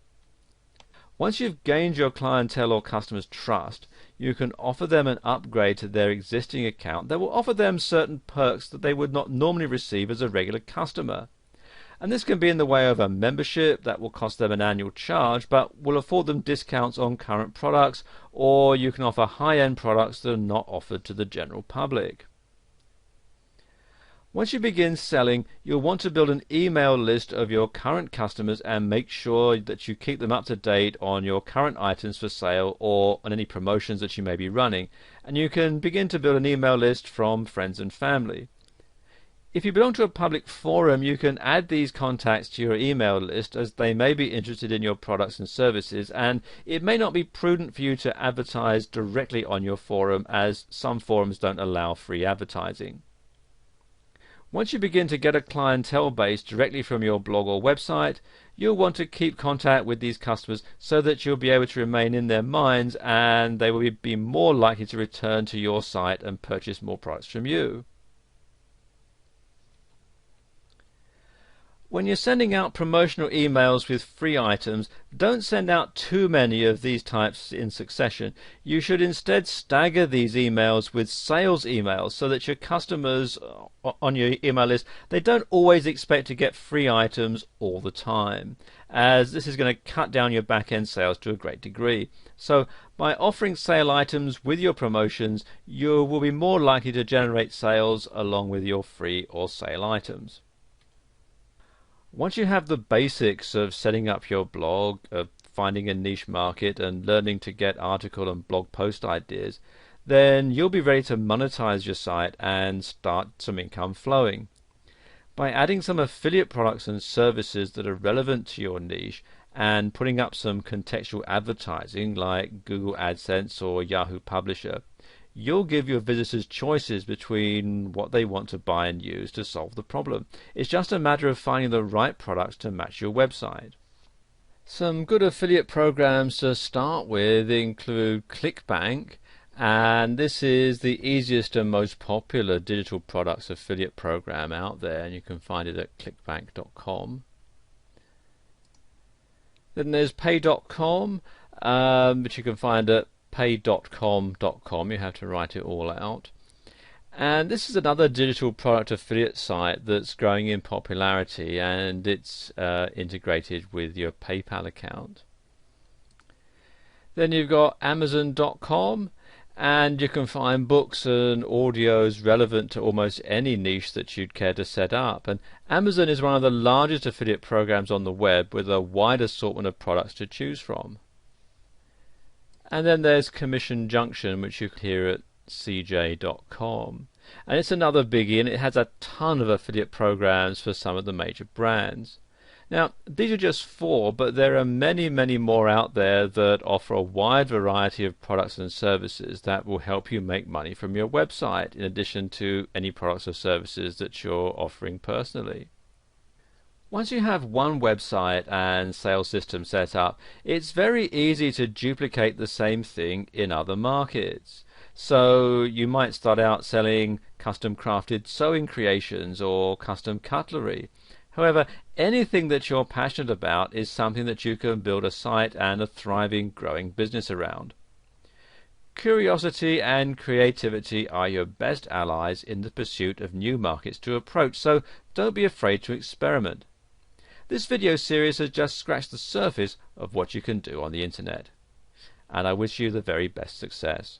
Once you've gained your clientele or customers' trust, you can offer them an upgrade to their existing account that will offer them certain perks that they would not normally receive as a regular customer. And this can be in the way of a membership that will cost them an annual charge but will afford them discounts on current products, or you can offer high-end products that are not offered to the general public. Once you begin selling, you'll want to build an email list of your current customers and make sure that you keep them up to date on your current items for sale or on any promotions that you may be running. And you can begin to build an email list from friends and family. If you belong to a public forum, you can add these contacts to your email list, as they may be interested in your products and services, and it may not be prudent for you to advertise directly on your forum, as some forums don't allow free advertising. Once you begin to get a clientele base directly from your blog or website, you'll want to keep contact with these customers so that you'll be able to remain in their minds, and they will be more likely to return to your site and purchase more products from you. When you're sending out promotional emails with free items, don't send out too many of these types in succession. You should instead stagger these emails with sales emails so that your customers on your email list, they don't always expect to get free items all the time, as this is going to cut down your back-end sales to a great degree. So by offering sale items with your promotions, you will be more likely to generate sales along with your free or sale items. Once you have the basics of setting up your blog, of finding a niche market and learning to get article and blog post ideas, then you'll be ready to monetize your site and start some income flowing. By adding some affiliate products and services that are relevant to your niche and putting up some contextual advertising like Google AdSense or Yahoo Publisher, you'll give your visitors choices between what they want to buy and use to solve the problem. It's just a matter of finding the right products to match your website. Some good affiliate programs to start with include ClickBank, and this is the easiest and most popular digital products affiliate program out there, and you can find it at clickbank.com. Then there's pay.com, which you can find at pay.com.com. You have to write it all out. And this is another digital product affiliate site that's growing in popularity, and it's integrated with your PayPal account. Then you've got Amazon.com, and you can find books and audios relevant to almost any niche that you'd care to set up. And Amazon is one of the largest affiliate programs on the web, with a wide assortment of products to choose from. And then there's Commission Junction, which you can hear at cj.com. And it's another biggie, and it has a ton of affiliate programs for some of the major brands. Now, these are just 4, but there are many, many more out there that offer a wide variety of products and services that will help you make money from your website, in addition to any products or services that you're offering personally. Once you have one website and sales system set up, it's very easy to duplicate the same thing in other markets. So you might start out selling custom crafted sewing creations or custom cutlery. However, anything that you're passionate about is something that you can build a site and a thriving, growing business around. Curiosity and creativity are your best allies in the pursuit of new markets to approach, so don't be afraid to experiment. This video series has just scratched the surface of what you can do on the internet, and I wish you the very best success.